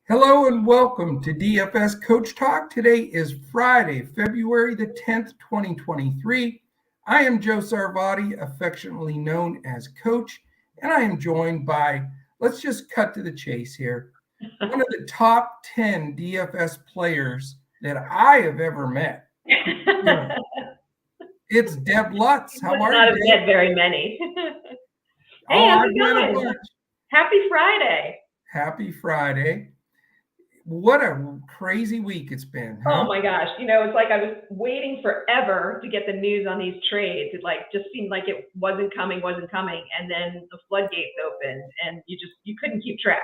Hello and welcome to DFS Coach Talk. Today is Friday, February the 10th, 2023. I am Joe Sarvati, affectionately known as Coach, and I am joined by, let's just cut to the chase here, one of the top 10 DFS players that I have ever met. It's Deb Lutz. How are you, Deb? Not met very many. Hey, how's it going? Happy Friday. Happy Friday. What a crazy week it's been, huh? Oh my gosh. It's like I was waiting forever to get the news on these trades. It just seemed like it wasn't coming. And then the floodgates opened and you couldn't keep track.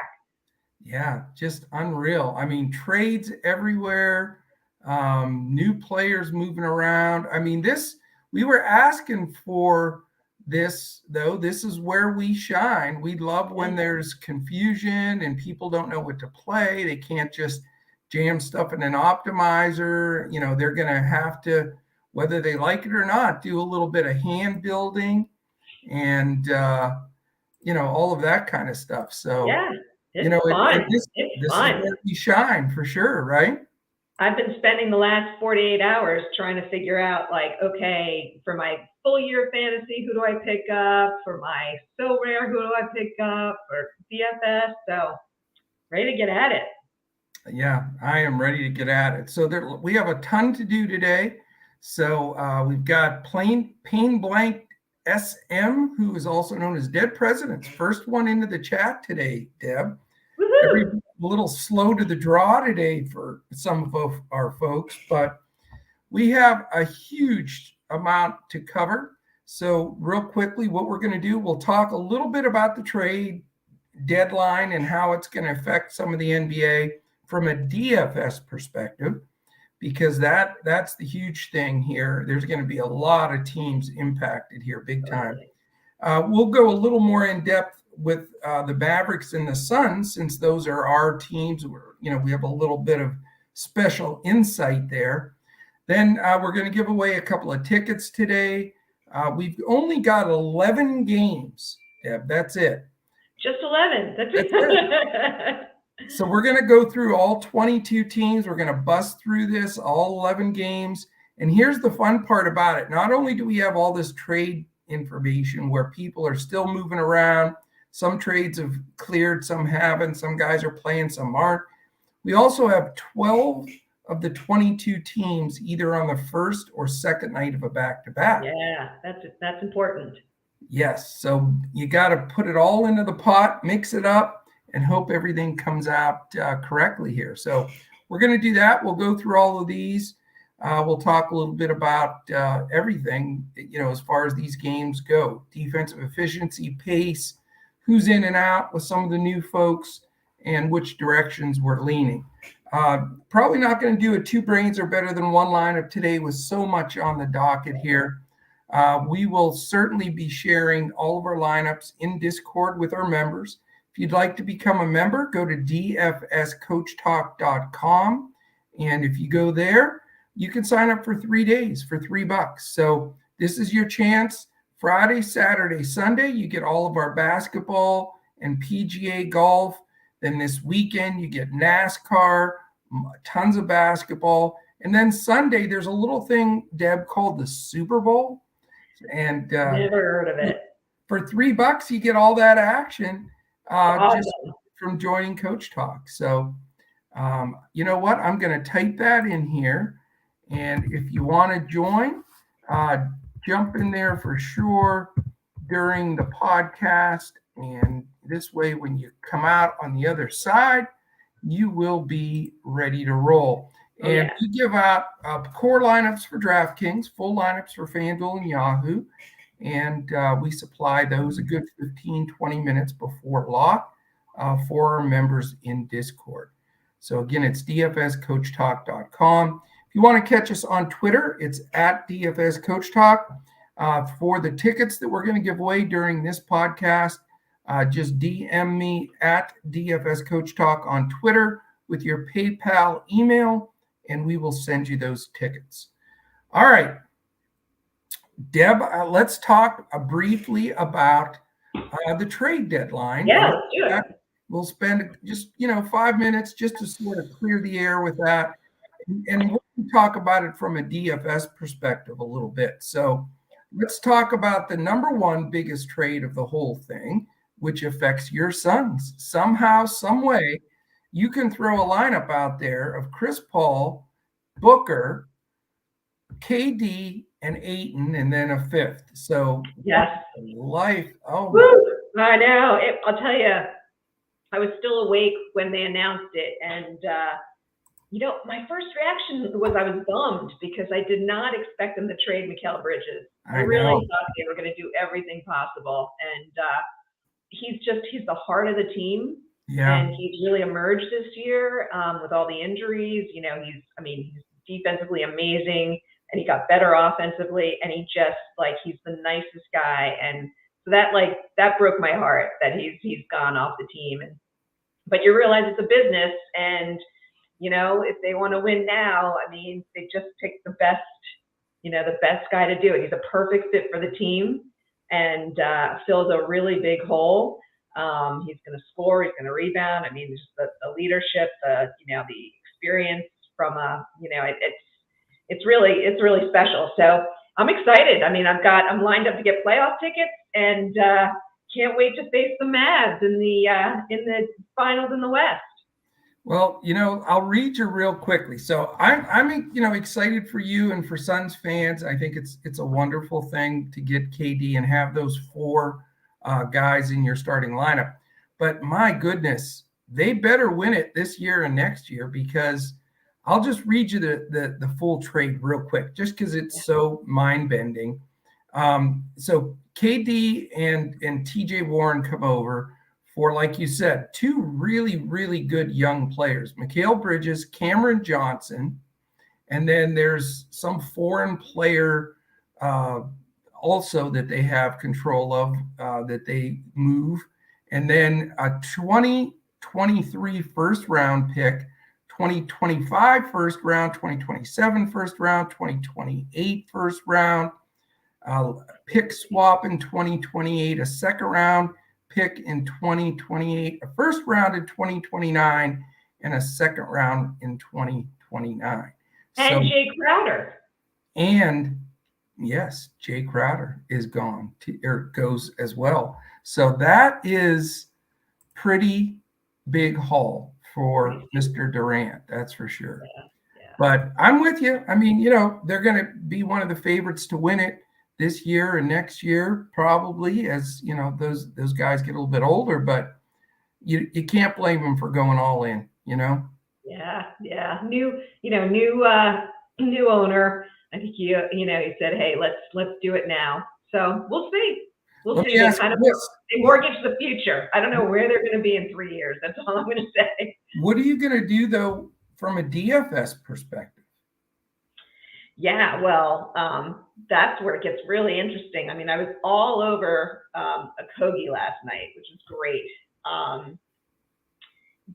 Yeah, just unreal. I mean, trades everywhere, new players moving around. I mean, we were asking for this, though. This is where we shine. We love when there's confusion and people don't know what to play. They can't just jam stuff in an optimizer. They're going to have to, whether they like it or not, do a little bit of hand building and, all of that kind of stuff. So, yeah, it's fun. This is where we shine for sure, right? I've been spending the last 48 hours trying to figure out, okay, for my full year fantasy, who do I pick up? For my so rare, who do I pick up? For DFS, so ready to get at it. Yeah, I am ready to get at it. So we have a ton to do today. So we've got Pain Blank SM, who is also known as Dead Presidents. First one into the chat today, Deb. Woohoo! A little slow to the draw today for some of our folks, but we have a huge amount to cover. So real quickly, what we're going to do, we'll talk a little bit about the trade deadline and how it's going to affect some of the NBA from a DFS perspective, because that's the huge thing here. There's going to be a lot of teams impacted here big time. We'll go a little more in depth with the Mavericks and the Suns, since those are our teams. We have a little bit of special insight there. Then we're going to give away a couple of tickets today. We've only got 11 games, Deb. That's it. Just 11. That's it. So we're going to go through all 22 teams. We're going to bust through this, all 11 games. And here's the fun part about it. Not only do we have all this trade information where people are still moving around, some trades have cleared, some haven't, some guys are playing, some aren't. We also have 12 of the 22 teams either on the first or second night of a back-to-back. Yeah, that's important. Yes, so you got to put it all into the pot, mix it up, and hope everything comes out correctly here. So we're going to do that. We'll go through all of these. We'll talk a little bit about everything, as far as these games go. Defensive efficiency, pace, who's in and out with some of the new folks, and which directions we're leaning. Probably not going to do a two brains are better than one lineup today with so much on the docket here. We will certainly be sharing all of our lineups in Discord with our members. If you'd like to become a member, go to dfscoachtalk.com. And if you go there, you can sign up for 3 days for $3. So this is your chance. Friday, Saturday, Sunday, you get all of our basketball and PGA golf. Then this weekend, you get NASCAR, tons of basketball. And then Sunday, there's a little thing, Deb, called the Super Bowl. And never heard of it. For $3, you get all that action just from joining Coach Talk. So you know what? I'm going to type that in here. And if you want to join, jump in there for sure during the podcast. And this way, when you come out on the other side, you will be ready to roll. And we give out core lineups for DraftKings, full lineups for FANDUEL and YAHOO. And we supply those a good 15, 20 minutes before lock for our members in Discord. So again, it's dfscoachtalk.com. If you want to catch us on Twitter, it's at dfscoachtalk. For the tickets that we're going to give away during this podcast, just DM me at dfscoachtalk on Twitter with your PayPal email, and we will send you those tickets. All right. Deb, let's talk briefly about the trade deadline. Yeah, let's do it. we'll spend just 5 minutes just to sort of clear the air with that, and we'll talk about it from a DFS perspective a little bit. So let's talk about the number one biggest trade of the whole thing, which affects your Suns. Somehow, some way, you can throw a lineup out there of Chris Paul, Booker, KD, and Ayton, and then a fifth. So yes, life. Oh, I know. I'll tell you, I was still awake when they announced it, and my first reaction was I was bummed because I did not expect them to trade Mikal Bridges. I really thought they were going to do everything possible, and he's the heart of the team. Yeah. And he's really emerged this year with all the injuries. He's defensively amazing, and he got better offensively, and he's the nicest guy. And so that broke my heart that he's gone off the team. But you realize it's a business, and if they want to win now, they just picked the best guy to do it. He's a perfect fit for the team, and fills a really big hole. He's going to score. He's going to rebound. Just the leadership, the experience from it's really special. So I'm excited. I'm lined up to get playoff tickets, and can't wait to face the Mavs in the finals in the West. Well, I'll read you real quickly. So I'm excited for you and for Suns fans. I think it's a wonderful thing to get KD and have those four guys in your starting lineup. But my goodness, they better win it this year and next year, because I'll just read you the full trade real quick, just because it's so mind-bending. So KD and TJ Warren come over for, like you said, two really, really good young players, Mikal Bridges, Cameron Johnson, and then there's some foreign player also that they have control of that they move, and then a 2023 first round pick, 2025 first round, 2027 first round, 2028 first round, pick swap in 2028, a second round pick in 2028, a first round in 2029, and a second round in 2029. And Jay Crowder. And yes, Jay Crowder is gone or goes as well. So that is pretty big haul for Mr. Durant, that's for sure. Yeah. But I'm with you. They're going to be one of the favorites to win it this year and next year, probably, as those guys get a little bit older, but you can't blame them for going all in, Yeah. New owner. I think he said, hey, let's do it now. So we'll see. They mortgage the future. I don't know where they're going to be in 3 years. That's all I'm going to say. What are you going to do though from a DFS perspective? Yeah, well, that's where it gets really interesting. I was all over Okogie last night, which was great.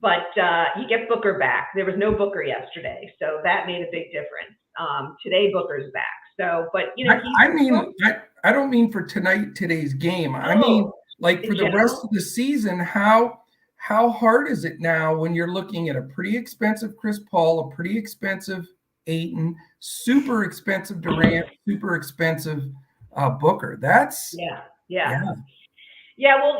But you get Booker back. There was no Booker yesterday, so that made a big difference. Today, Booker's back. So, but I don't mean for today's game. I mean, like for the rest of the season, how hard is it now when you're looking at a pretty expensive Chris Paul, a pretty expensive Ayton, super expensive Durant, super expensive Booker? That's yeah. Well,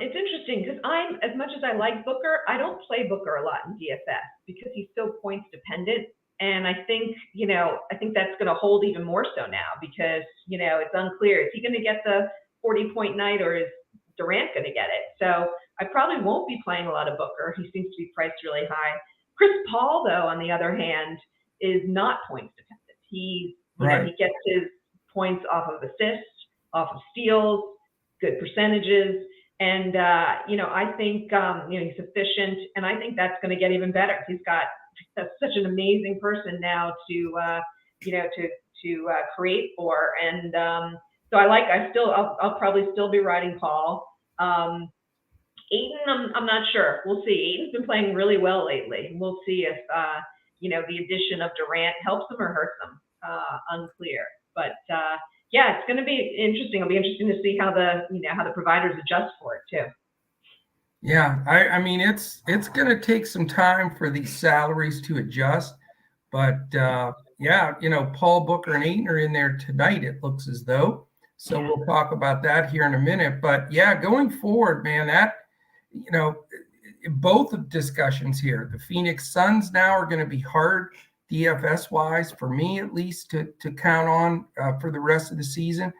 it's interesting because as much as I like Booker, I don't play Booker a lot in DFS because he's so points dependent. And I think that's going to hold even more so now because, it's unclear. Is he going to get the 40-point night or is Durant going to get it? So I probably won't be playing a lot of Booker. He seems to be priced really high. Chris Paul, though, on the other hand, is not points dependent. He gets his points off of assists, off of steals, good percentages. And, I think, he's efficient. And I think that's going to get even better. He's such an amazing person now to create for. And so I'll probably still be riding Paul. Ayton, I'm not sure. We'll see. Ayton's been playing really well lately. We'll see if, the addition of Durant helps them or hurts them. Unclear. But, it's going to be interesting. It'll be interesting to see how the providers adjust for it too. Yeah, I mean it's going to take some time for these salaries to adjust, but yeah, Paul Booker and Ayton are in there tonight. It looks as though. So we'll talk about that here in a minute. But yeah, going forward, man, that both of discussions here. The Phoenix Suns now are going to be hard DFS wise for me at least to count on for the rest of the season.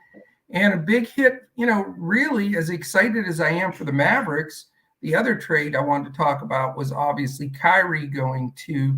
And a big hit, really as excited as I am for the Mavericks. The other trade I wanted to talk about was obviously Kyrie going to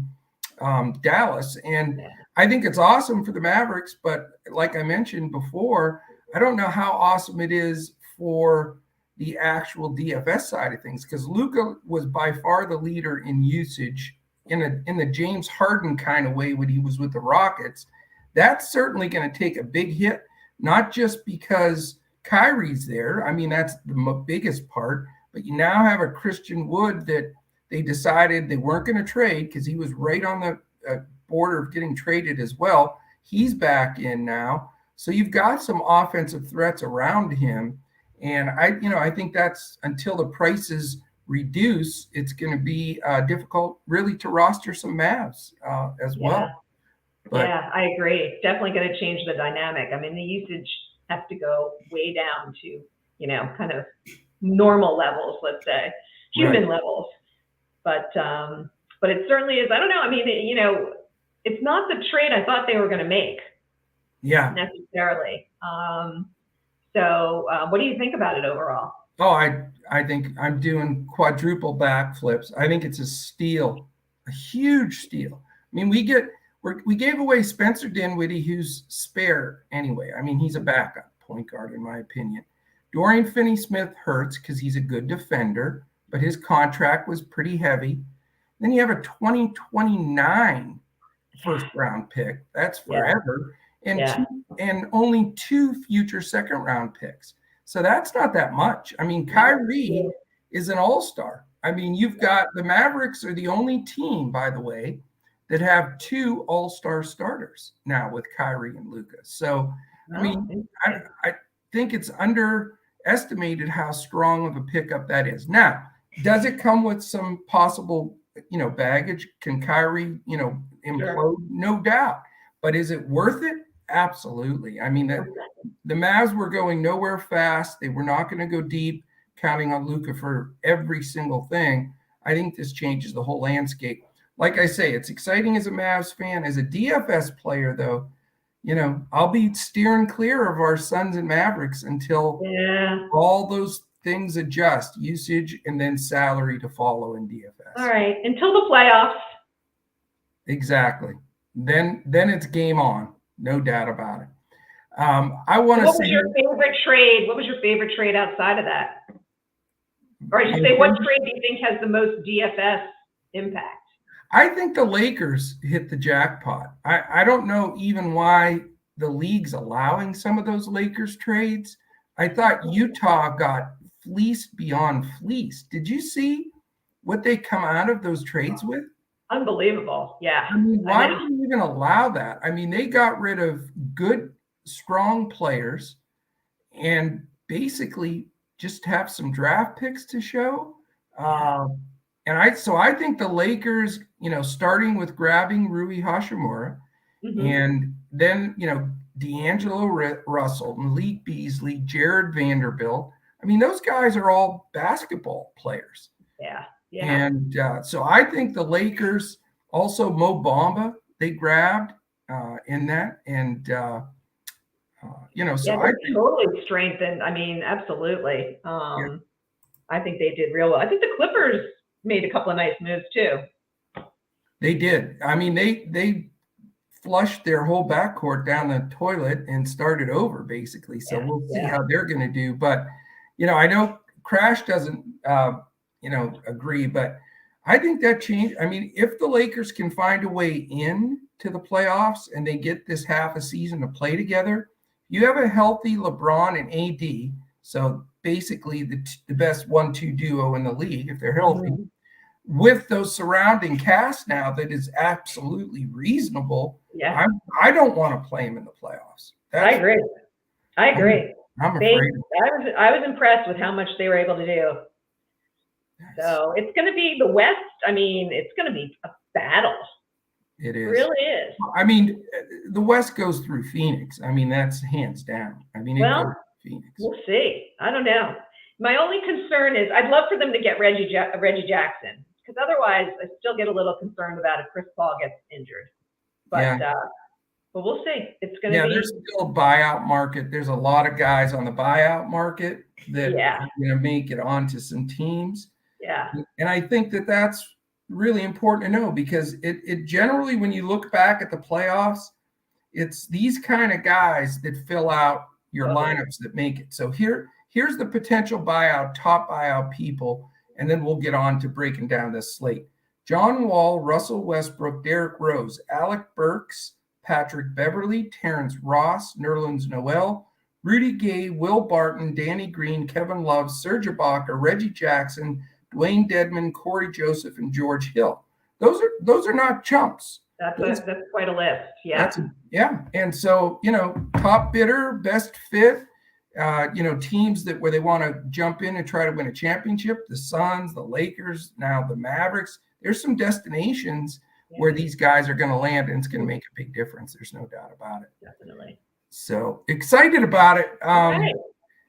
Dallas. And I think it's awesome for the Mavericks, but like I mentioned before, I don't know how awesome it is for the actual DFS side of things, because Luka was by far the leader in usage in the James Harden kind of way when he was with the Rockets. That's certainly going to take a big hit, not just because Kyrie's there. I mean, that's the biggest part. But you now have a Christian Wood that they decided they weren't going to trade because he was right on the border of getting traded as well. He's back in now. So you've got some offensive threats around him. And I think that's until the prices reduce, it's going to be difficult really to roster some Mavs as well. But, yeah, I agree. It's definitely going to change the dynamic. I mean, the usage has to go way down to, kind of normal levels, let's say, human levels. But it certainly is. I don't know. I mean, it's not the trade I thought they were going to make. Yeah. Necessarily. So what do you think about it overall? Oh, I think I'm doing quadruple backflips. I think it's a steal, a huge steal. I mean, we gave away Spencer Dinwiddie, who's spare anyway. I mean, he's a backup point guard in my opinion. Dorian Finney-Smith hurts because he's a good defender, but his contract was pretty heavy. Then you have a 2029 first round pick. That's forever. And only 2 future second round picks. So that's not that much. I mean, Kyrie is an all-star. I mean, you've got the Mavericks are the only team, by the way, that have 2 all-star starters now with Kyrie and Luka. So, I mean, I think it's underestimated how strong of a pickup that is. Now, does it come with some possible, baggage? Can Kyrie, implode? Sure. No doubt. But is it worth it? Absolutely. I mean, the Mavs were going nowhere fast. They were not going to go deep, counting on Luka for every single thing. I think this changes the whole landscape. Like I say, it's exciting as a Mavs fan. As a DFS player, though, I'll be steering clear of our Suns and Mavericks until all those things adjust, usage and then salary to follow in DFS. All right, until the playoffs. Exactly. Then it's game on. No doubt about it. I want to say. What was your favorite trade? What was your favorite trade outside of that? Or I should say, what trade do you think has the most DFS impact? I think the Lakers hit the jackpot. I don't know even why the league's allowing some of those Lakers trades. I thought Utah got fleeced beyond fleeced. Did you see what they come out of those trades with? Unbelievable. Yeah. I mean, why do you even allow that? I mean, they got rid of good, strong players and basically just have some draft picks to show. And I think the Lakers, starting with grabbing Rui Hachimura and then, D'Angelo Russell, Malik Beasley, Jared Vanderbilt. I mean, those guys are all basketball players. Yeah. And so I think the Lakers, also Mo Bamba, they grabbed in that. And, so I think totally strengthened. I mean, absolutely. I think they did real well. I think the Clippers made a couple of nice moves too. They did. I mean, they flushed their whole backcourt down the toilet and started over basically. So we'll see how they're going to do. But, I know Crash doesn't, agree, but I think that changed. I mean, if the Lakers can find a way in to the playoffs and they get this half a season to play together, you have a healthy LeBron and AD. So basically the best 1-2 duo in the league, if they're healthy, with those surrounding cast now that is absolutely reasonable. Yeah. I don't want to play them in the playoffs. I agree. I'm afraid. I was impressed with how much they were able to do. Nice. So it's going to be the West. I mean, it's going to be a battle. It is. It really is. I mean, the West goes through Phoenix. I mean, that's hands down. I mean, it goes through Phoenix. We'll see. I don't know. My only concern is I'd love for them to get Reggie Jackson, because otherwise I still get a little concerned about if Chris Paul gets injured. But but we'll see. It's going to be. There's still a buyout market. There's a lot of guys on the buyout market that are going to make it onto some teams. Yeah. And I think that that's really important to know, because it generally, when you look back at the playoffs, it's these kind of guys that fill out your lineups that make it. So here's the potential top buyout people, and then we'll get on to breaking down this slate. John Wall, Russell Westbrook, Derrick Rose, Alec Burks, Patrick Beverley, Terrence Ross, Nerlens Noel, Rudy Gay, Will Barton, Danny Green, Kevin Love, Serge Ibaka, Reggie Jackson, Dwayne Dedmon, Corey Joseph, and George Hill. Those are not chumps. That's quite a list. Yeah. And so, top bidder, best fit, teams where they want to jump in and try to win a championship, the Suns, the Lakers, now the Mavericks. There's some destinations where these guys are going to land, and it's going to make a big difference. There's no doubt about it. Definitely. So excited about it. Right.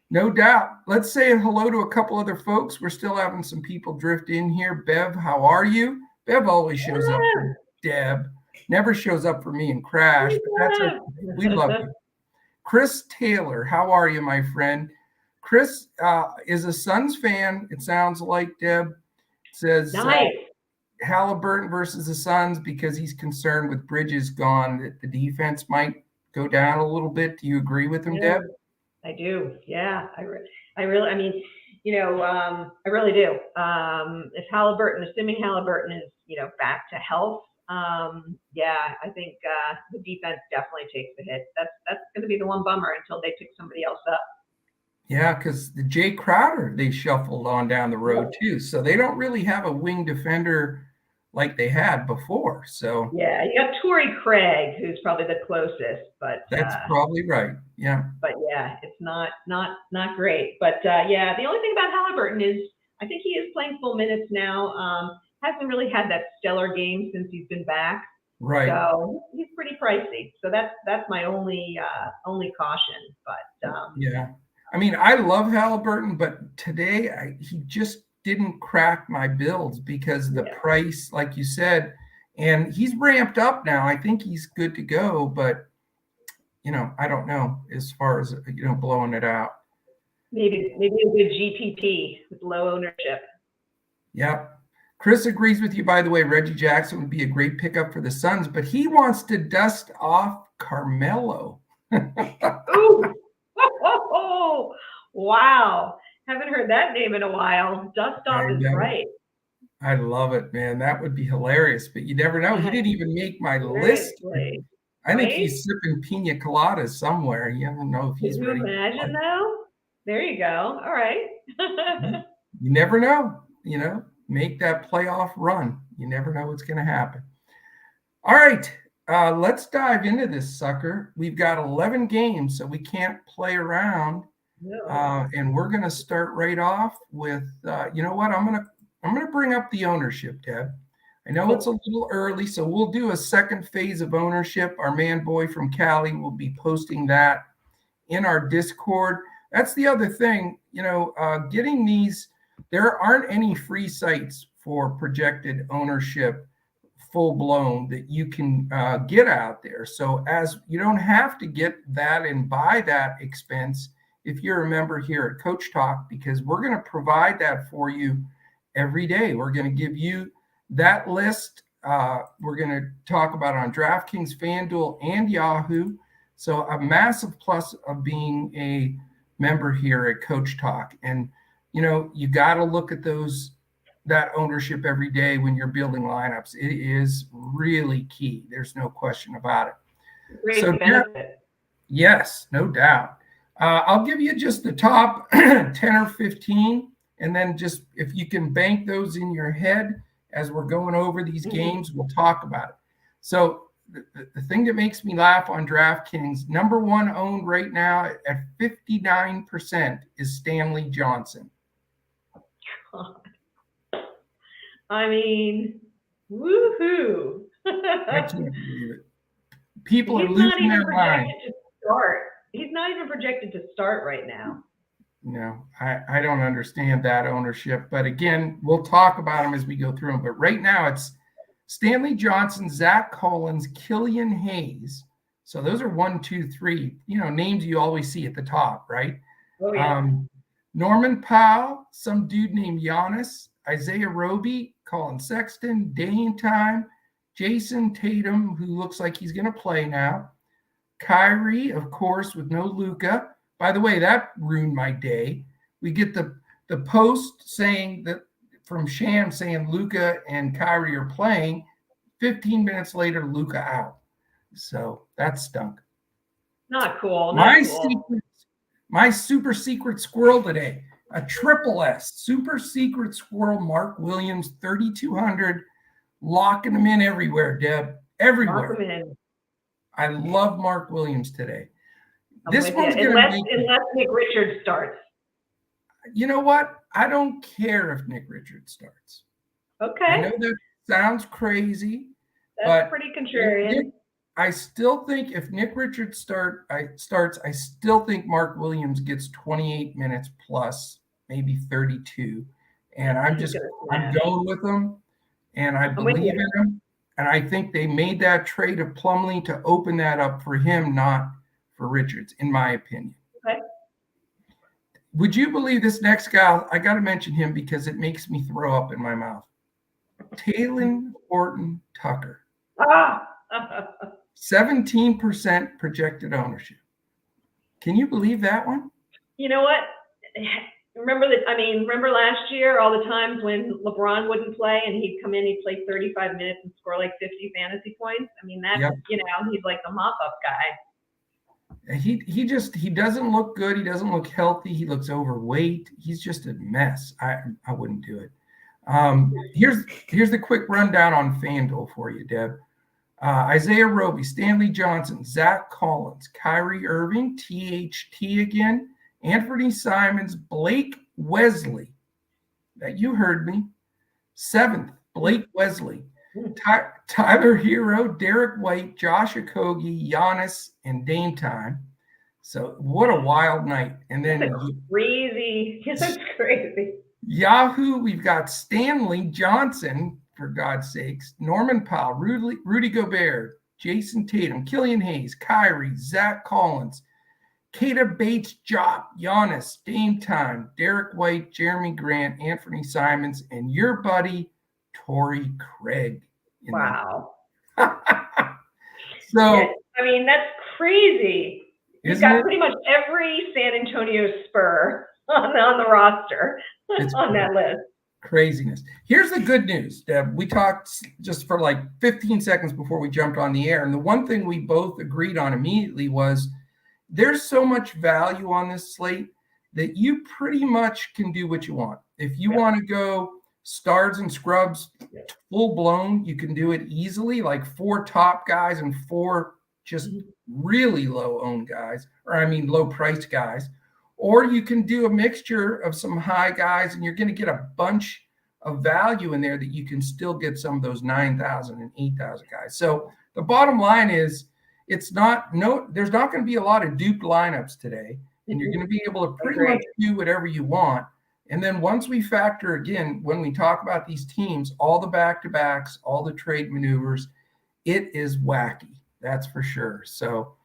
No doubt. Let's say hello to a couple other folks. We're still having some people drift in here. Bev, how are you? Bev always shows up for Deb. Never shows up for me and Crash, but that's okay. We love you. Chris Taylor, how are you, my friend? Chris is a Suns fan. It sounds like. Deb says nice. Halliburton versus the Suns because he's concerned with Bridges gone, that the defense might go down a little bit. Do you agree with him, Deb? I do. Yeah, I really, I mean, I really do. If Halliburton, assuming Halliburton is, back to health, I think the defense definitely takes the hit. That's going to be the one bummer until they pick somebody else up. Yeah, because the Jay Crowder, they shuffled on down the road too. So they don't really have a wing defender like they had before. So yeah, you got Torrey Craig, who's probably the closest, but that's probably right. Yeah. But yeah, it's not great. But the only thing about Halliburton is I think he is playing full minutes now. Hasn't really had that stellar game since he's been back. Right. So he's pretty pricey. So that's my only caution. But yeah. I mean, I love Halliburton, but today he just didn't crack my builds because of the price, like you said, and he's ramped up now. I think he's good to go, but I don't know as far as blowing it out. Maybe a good GPP with low ownership. Yep. Chris agrees with you, by the way. Reggie Jackson would be a great pickup for the Suns, but he wants to dust off Carmelo. Ooh. Oh, wow. Haven't heard that name in a while. Dust off is right. I love it, man. That would be hilarious, but you never know. He didn't even make my list. I think he's sipping pina coladas somewhere. You don't know if he's ready. Can you imagine, though? There you go. All right. You never know. Make that playoff run. You never know what's going to happen. All right. Let's dive into this sucker. We've got 11 games, so we can't play around. No. And we're going to start right off with, you know what? I'm going to bring up the ownership, Deb. I know it's a little early, so we'll do a second phase of ownership. Our man boy from Cali will be posting that in our Discord. That's the other thing, getting these. There aren't any free sites for projected ownership full blown that you can get out there. So as you don't have to get that and buy that expense if you're a member here at Coach Talk, because we're going to provide that for you every day. We're going to give you that list. We're going to talk about it on DraftKings, FanDuel, and Yahoo. So a massive plus of being a member here at Coach Talk. And, you got to look at that ownership every day when you're building lineups. It is really key. There's no question about it. Great benefit. Yes, no doubt. I'll give you just the top 10 or 15, and then just if you can bank those in your head as we're going over these games, we'll talk about it. So the thing that makes me laugh on DraftKings, number one owned right now at 59% is Stanley Johnson. I mean, woohoo. I can't believe it. People are He's not losing even their mind. projected to start. He's not even projected to start right now. No, I don't understand that ownership. But again, we'll talk about them as we go through them. But right now it's Stanley Johnson, Zach Collins, Killian Hayes. So those are 1, 2, 3, names you always see at the top, right? Oh, yeah. Norman Powell, some dude named Giannis, Isaiah Roby, Colin Sexton, Dame Time, Jason Tatum, who looks like he's going to play now, Kyrie, of course, with no Luka. By the way, that ruined my day. We get the post saying that from Sham saying Luka and Kyrie are playing. 15 minutes later, Luka out. So that stunk. Not cool. My super secret squirrel today, a triple S, super secret squirrel, Mark Williams, 3,200, locking them in everywhere, Deb, everywhere. Lock them in. I love Mark Williams today. This one's unless Nick Richards starts. You know what? I don't care if Nick Richards starts. Okay. I know that sounds crazy. That's pretty contrarian. I still think if Nick Richards starts, I still think Mark Williams gets 28 minutes plus, maybe 32. And I'm going with them, and I believe in him. And I think they made that trade of Plumlee to open that up for him, not for Richards, in my opinion. Okay. Would you believe this next guy? I got to mention him because it makes me throw up in my mouth. Talon Horton Tucker. 17% projected ownership. Can you believe that one? You know what? Remember last year, all the times when LeBron wouldn't play and he'd come in, he'd play 35 minutes and score like 50 fantasy points. I mean, that's, he's like the mop-up guy. He doesn't look good. He doesn't look healthy. He looks overweight. He's just a mess. I wouldn't do it. Here's the quick rundown on FanDuel for you, Deb. Isaiah Roby, Stanley Johnson, Zach Collins, Kyrie Irving, THT again, Anthony Simons, Blake Wesley. That you heard me. 7th, Blake Wesley. Tyler Hero, Derek White, Josh Okogie, Giannis, and Dame Time. So what a wild night. And then that's crazy. Yahoo, we've got Stanley Johnson, for God's sakes, Norman Powell, Rudy Gobert, Jason Tatum, Killian Hayes, Kyrie, Zach Collins, Keita Bates, Giannis, Dame Time, Derek White, Jeremy Grant, Anthony Simons, and your buddy, Torrey Craig. Wow. So, that's crazy. You've got pretty much every San Antonio Spur on the roster on that list. Craziness. Here's the good news, Deb. We talked just for like 15 seconds before we jumped on the air. And the one thing we both agreed on immediately was there's so much value on this slate that you pretty much can do what you want. If you want to go stars and scrubs full blown, you can do it easily, like 4 top guys and 4 just really low owned guys, low priced guys. Or you can do a mixture of some high guys, and you're going to get a bunch of value in there that you can still get some of those 9,000 and 8,000 guys. So the bottom line is there's not going to be a lot of duped lineups today, and you're going to be able to pretty much do whatever you want. And then once we factor, again, when we talk about these teams, all the back-to-backs, all the trade maneuvers, it is wacky. That's for sure. So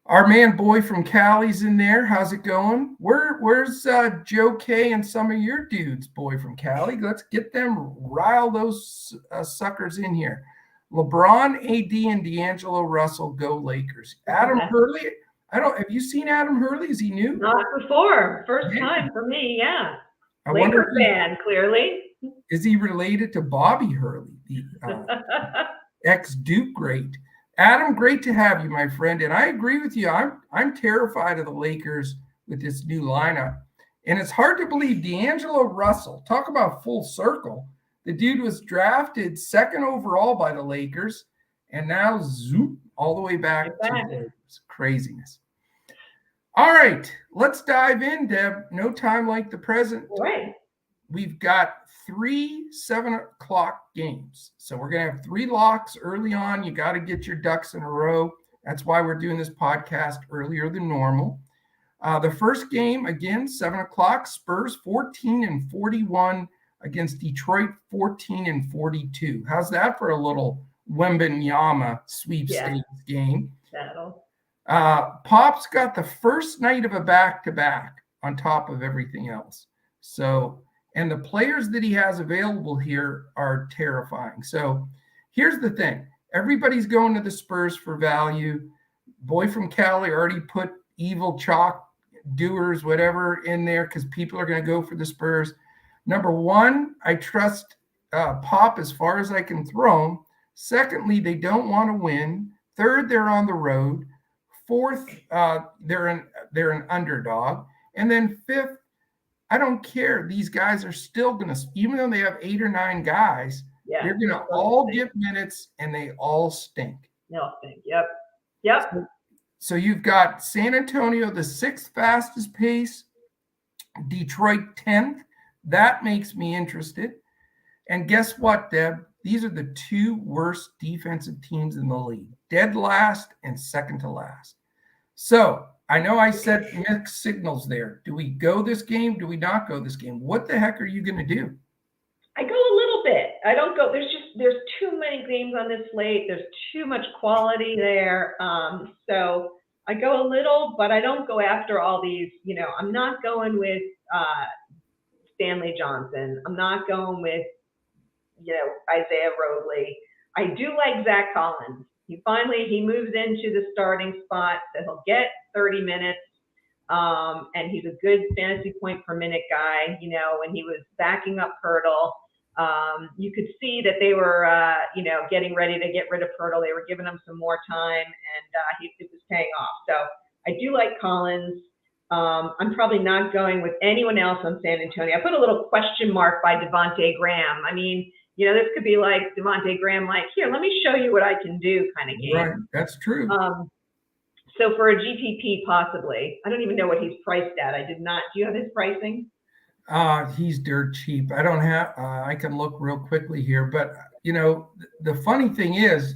our man boy from Cali's in there. How's it going? Where's Joe K and some of your dudes, boy from Cali? Let's get them, rile those suckers in here. LeBron, AD, and D'Angelo Russell, go Lakers. Adam Hurley, have you seen Adam Hurley? Is he new? Not before. First time for me, yeah. Laker fan, clearly. Is he related to Bobby Hurley, the ex-Duke great? Adam, great to have you, my friend. And I agree with you. I'm terrified of the Lakers with this new lineup. And it's hard to believe D'Angelo Russell, talk about full circle. The dude was drafted 2nd overall by the Lakers, and now zoop all the way back to the Lakers. Craziness. All right, let's dive in, Deb. No time like the present. All right. We've got 3 7 o'clock games. So we're going to have 3 locks early on. You got to get your ducks in a row. That's why we're doing this podcast earlier than normal. The first game, again, 7 o'clock, Spurs 14-41 against Detroit 14-42. How's that for a little Wembanyama sweepstakes game? Pop's got the first night of a back-to-back on top of everything else. So, and the players that he has available here are terrifying. So here's the thing. Everybody's going to the Spurs for value. Boy from Cali already put evil chalk doers, whatever, in there because people are going to go for the Spurs. Number one, I trust Pop as far as I can throw him. Secondly, they don't want to win. Third, they're on the road. Fourth, they're an underdog. And then fifth, I don't care. These guys are still going to, even though they have 8 or 9 guys, they're going to all get minutes and they all stink. They all stink. Yep. So you've got San Antonio, the 6th fastest pace, Detroit 10th. That makes me interested. And guess what, Deb? These are the 2 worst defensive teams in the league. Dead last and second to last. So I know I said mixed signals there. Do we go this game? Do we not go this game? What the heck are you going to do? I go a little bit. I don't go. There's too many games on this slate. There's too much quality there. So I go a little, but I don't go after all these. I'm not going with Stanley Johnson. I'm not going with Isaiah Robley. I do like Zach Collins. He moves into the starting spot, so he'll get 30 minutes. And he's a good fantasy point per minute guy. When he was backing up Hurdle, you could see that they were, getting ready to get rid of Hurdle. They were giving him some more time, and it was paying off. So I do like Collins. I'm probably not going with anyone else on San Antonio. I put a little question mark by Devontae Graham. I mean, this could be like Devontae Graham, like, here, let me show you what I can do kind of game. Right, that's true. So for a GPP, possibly. I don't even know what he's priced at. I did not. Do you have his pricing? He's dirt cheap. I don't have, I can look real quickly here, but the funny thing is,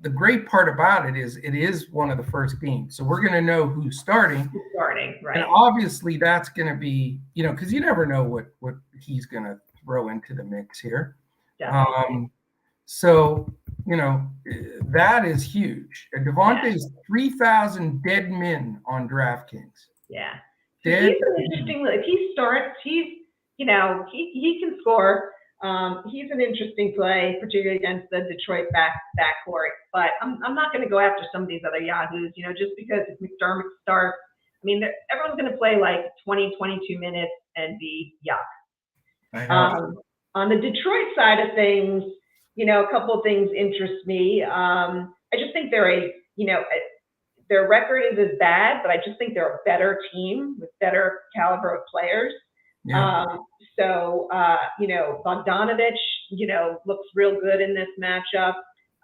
the great part about it is one of the first games. So we're going to know who's starting. Right. And obviously that's going to be, because you never know what he's going to throw into the mix here. So, that is huge. Devontae's 3,000 dead men on DraftKings. Yeah. He's an interesting, if he starts, he can score. He's an interesting play, particularly against the Detroit backcourt. But I'm not going to go after some of these other Yahoos, just because if McDermott starts. I mean, everyone's going to play like 20, 22 minutes and be yuck. On the Detroit side of things, a couple of things interest me. I just think they're their record is as bad, but I just think they're a better team with better caliber of players. Yeah. Bogdanovich, looks real good in this matchup.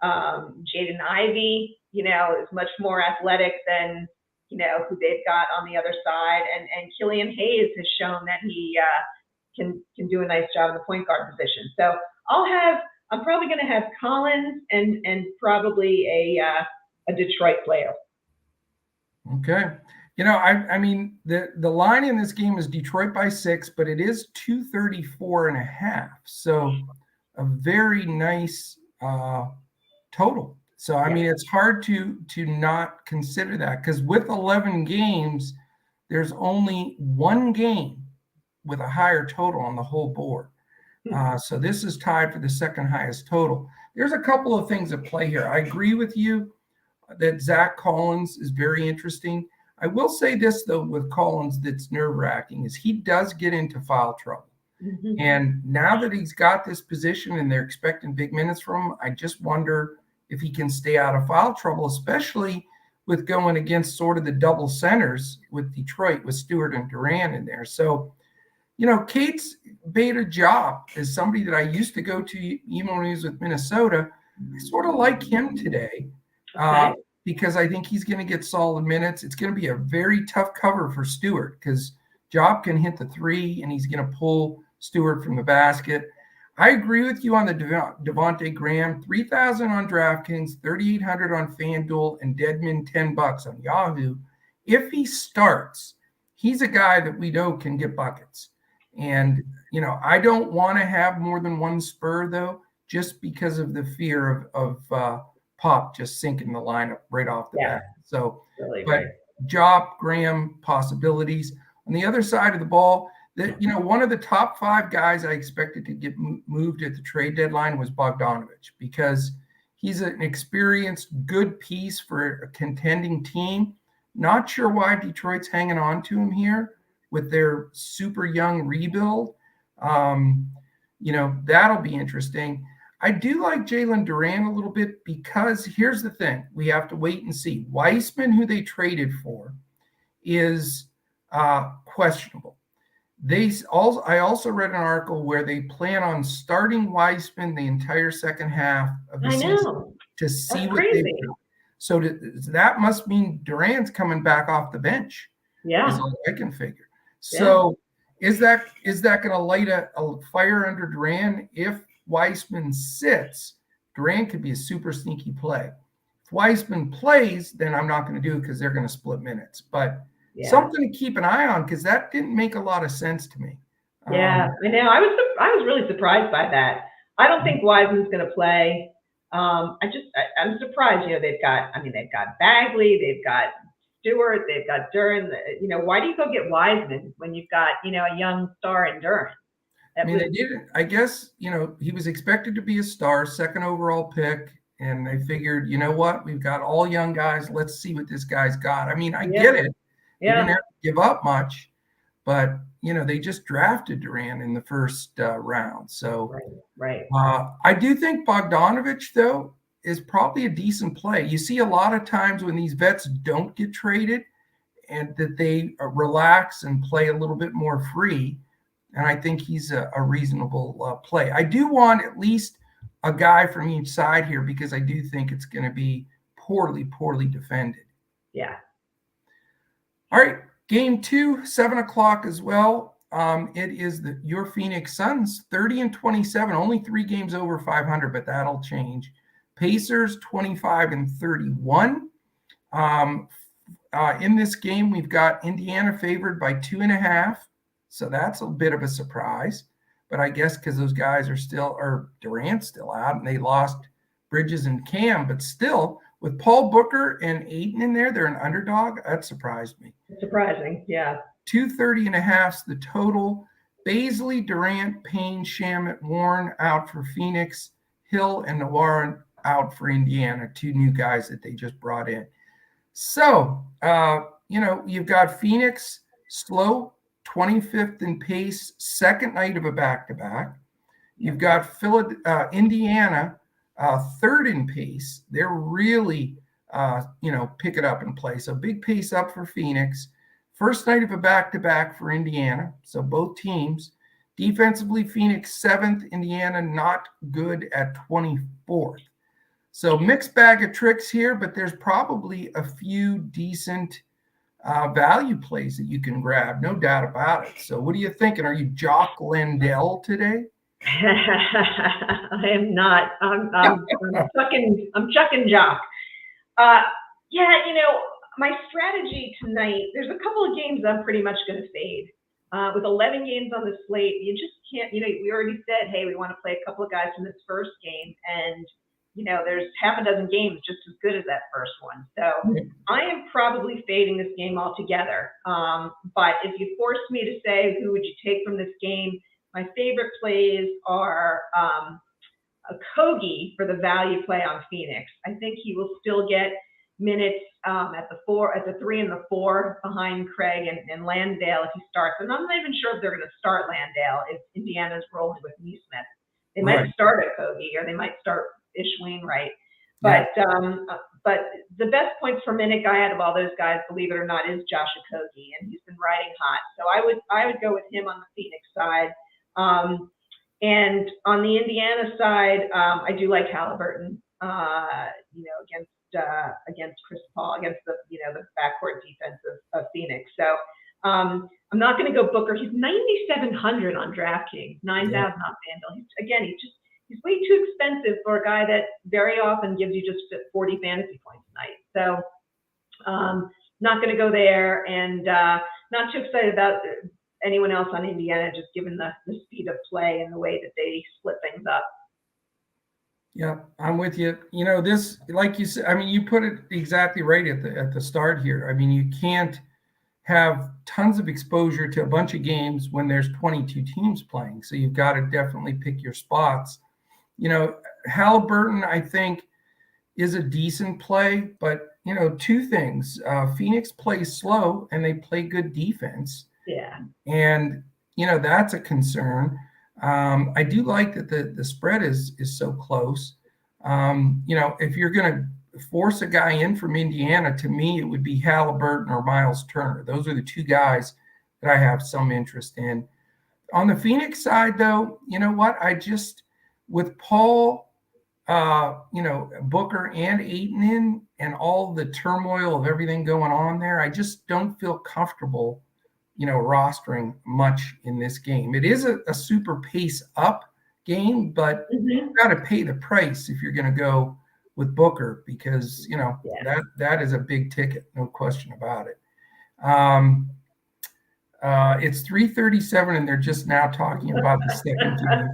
Jaden Ivey, is much more athletic than, who they've got on the other side. And Killian Hayes has shown that he can do a nice job in the point guard position. So I'm probably going to have Collins and probably a Detroit player. Okay. I mean, the line in this game is Detroit by 6, but it is 234.5. So a very nice total. So, I mean, it's hard to not consider that, because with 11 games, there's only one game with a higher total on the whole board. So this is tied for the second highest total. There's a couple of things at play here. I agree with you that Zach Collins is very interesting. I will say this, though, with Collins that's nerve-wracking is he does get into foul trouble. Mm-hmm. And now that he's got this position and they're expecting big minutes from him, I just wonder if he can stay out of foul trouble, especially with going against sort of the double centers with Detroit, with Stewart and Durant in there. So, Kate's beta job is somebody that I used to go to even when he was with Minnesota. I sort of like him today. Because I think he's going to get solid minutes. It's going to be a very tough cover for Stewart because Job can hit the 3 and he's going to pull Stewart from the basket. I agree with you on the Devontae Graham, 3,000 on DraftKings, 3,800 on FanDuel, and Deadman $10 on Yahoo. If he starts, he's a guy that we know can get buckets. And, I don't want to have more than one Spur, though, just because of the fear of Pop just sinking the lineup right off the bat. So, really but Jop, Graham, possibilities. On the other side of the ball, one of the top 5 guys I expected to get moved at the trade deadline was Bogdanovich, because he's an experienced, good piece for a contending team. Not sure why Detroit's hanging on to him here with their super young rebuild. That'll be interesting. I do like Jalen Duran a little bit, because here's the thing. We have to wait and see. Weissman, who they traded for, is questionable. I also read an article where they plan on starting Weissman the entire second half of the season to see what they do. So that must mean Durant's coming back off the bench. Yeah. Is all I can figure. So is that going to light a fire under Durant? If Weissman sits, Durant could be a super sneaky play. If Weissman plays, then I'm not going to do it because they're going to split minutes. But something to keep an eye on, because that didn't make a lot of sense to me. Yeah, I know. I was really surprised by that. I don't think Wiseman's going to play. I'm surprised. They've got Bagley, they've got Stewart, they've got Duran. Why do you go get Wiseman when you've got a young star in Duran? They didn't. I guess he was expected to be a star, 2nd overall pick. And they figured, what? We've got all young guys. Let's see what this guy's got. I get it. Yeah. They didn't have to give up much, but, they just drafted Durant in the first round. So right. I do think Bogdanovich, though, is probably a decent play. You see a lot of times when these vets don't get traded and that they relax and play a little bit more free. And I think he's a reasonable play. I do want at least a guy from each side here, because I do think it's going to be poorly defended. Yeah. All right. Game 2, 7:00 as well. It is your Phoenix Suns, 30-27, only 3 games over 500, but that'll change. Pacers, 25-31. In this game, we've got Indiana favored by 2.5. So that's a bit of a surprise. But I guess because those guys Durant's still out, and they lost Bridges and Cam, but still, with Paul Booker and Ayton in there, they're an underdog. That surprised me. It's surprising, yeah. 230.5's the total. Baisley, Durant, Payne, Shamet, Warren out for Phoenix. Hill and Navarro out for Indiana, 2 new guys that they just brought in. So, you've got Phoenix slow, 25th in pace, second night of a back-to-back. You've got Indiana, 3rd in pace. They're really, pick it up and play. So big pace up for Phoenix. First night of a back-to-back for Indiana. So both teams. Defensively, Phoenix 7th, Indiana not good at 24th. So mixed bag of tricks here, but there's probably a few decent value plays that you can grab, no doubt about it. So what are you thinking? Are you Jock Landell today? I am not. I'm chucking Jock. My strategy tonight, there's a couple of games I'm pretty much going to fade. With 11 games on the slate, you just can't, we already said, hey, we want to play a couple of guys from this first game, and there's half a dozen games just as good as that first one. So I am probably fading this game altogether. But if you force me to say who would you take from this game, my favorite plays are a Kogi for the value play on Phoenix. I think he will still get minutes at the 3 and the 4 behind Craig and Landale if he starts. And I'm not even sure if they're going to start Landale if Indiana's rolling with Neesmith. They might start a Kogi, or they might start Ish Wainwright. But the best points per minute guy out of all those guys, believe it or not, is Josh Okogie, and he's been riding hot. So I would go with him on the Phoenix side. And on the Indiana side, I do like Halliburton, against Chris Paul, against the backcourt defense of Phoenix. So I'm not going to go Booker. He's 9,700 on DraftKings, 9,000 on FanDuel. He's way too expensive for a guy that very often gives you just 40 fantasy points a night. So not going to go there, and not too excited about anyone else on Indiana, just given the speed of play and the way that they split things up. Yeah, I'm with you. You know, this, like you said, I mean, you put it exactly right at the start here. I mean, you can't have tons of exposure to a bunch of games when there's 22 teams playing. So you've got to definitely pick your spots. You know, Halliburton, I think, is a decent play, but, you know, two things. Phoenix plays slow and they play good defense. Yeah. And, you know, that's a concern. I do like that the spread is so close. You know, if you're going to force a guy in from Indiana, to me, it would be Halliburton or Miles Turner. Those are the two guys that I have some interest in. On the Phoenix side, though, you know what? With Paul, you know, Booker and Ayton in, and all the turmoil of everything going on there, I just don't feel comfortable, you know, rostering much in this game. It is a super pace up game, but you've got to pay the price if you're going to go with Booker, because, you know, that is a big ticket, no question about it. It's 3:37 and they're just now talking about the second game.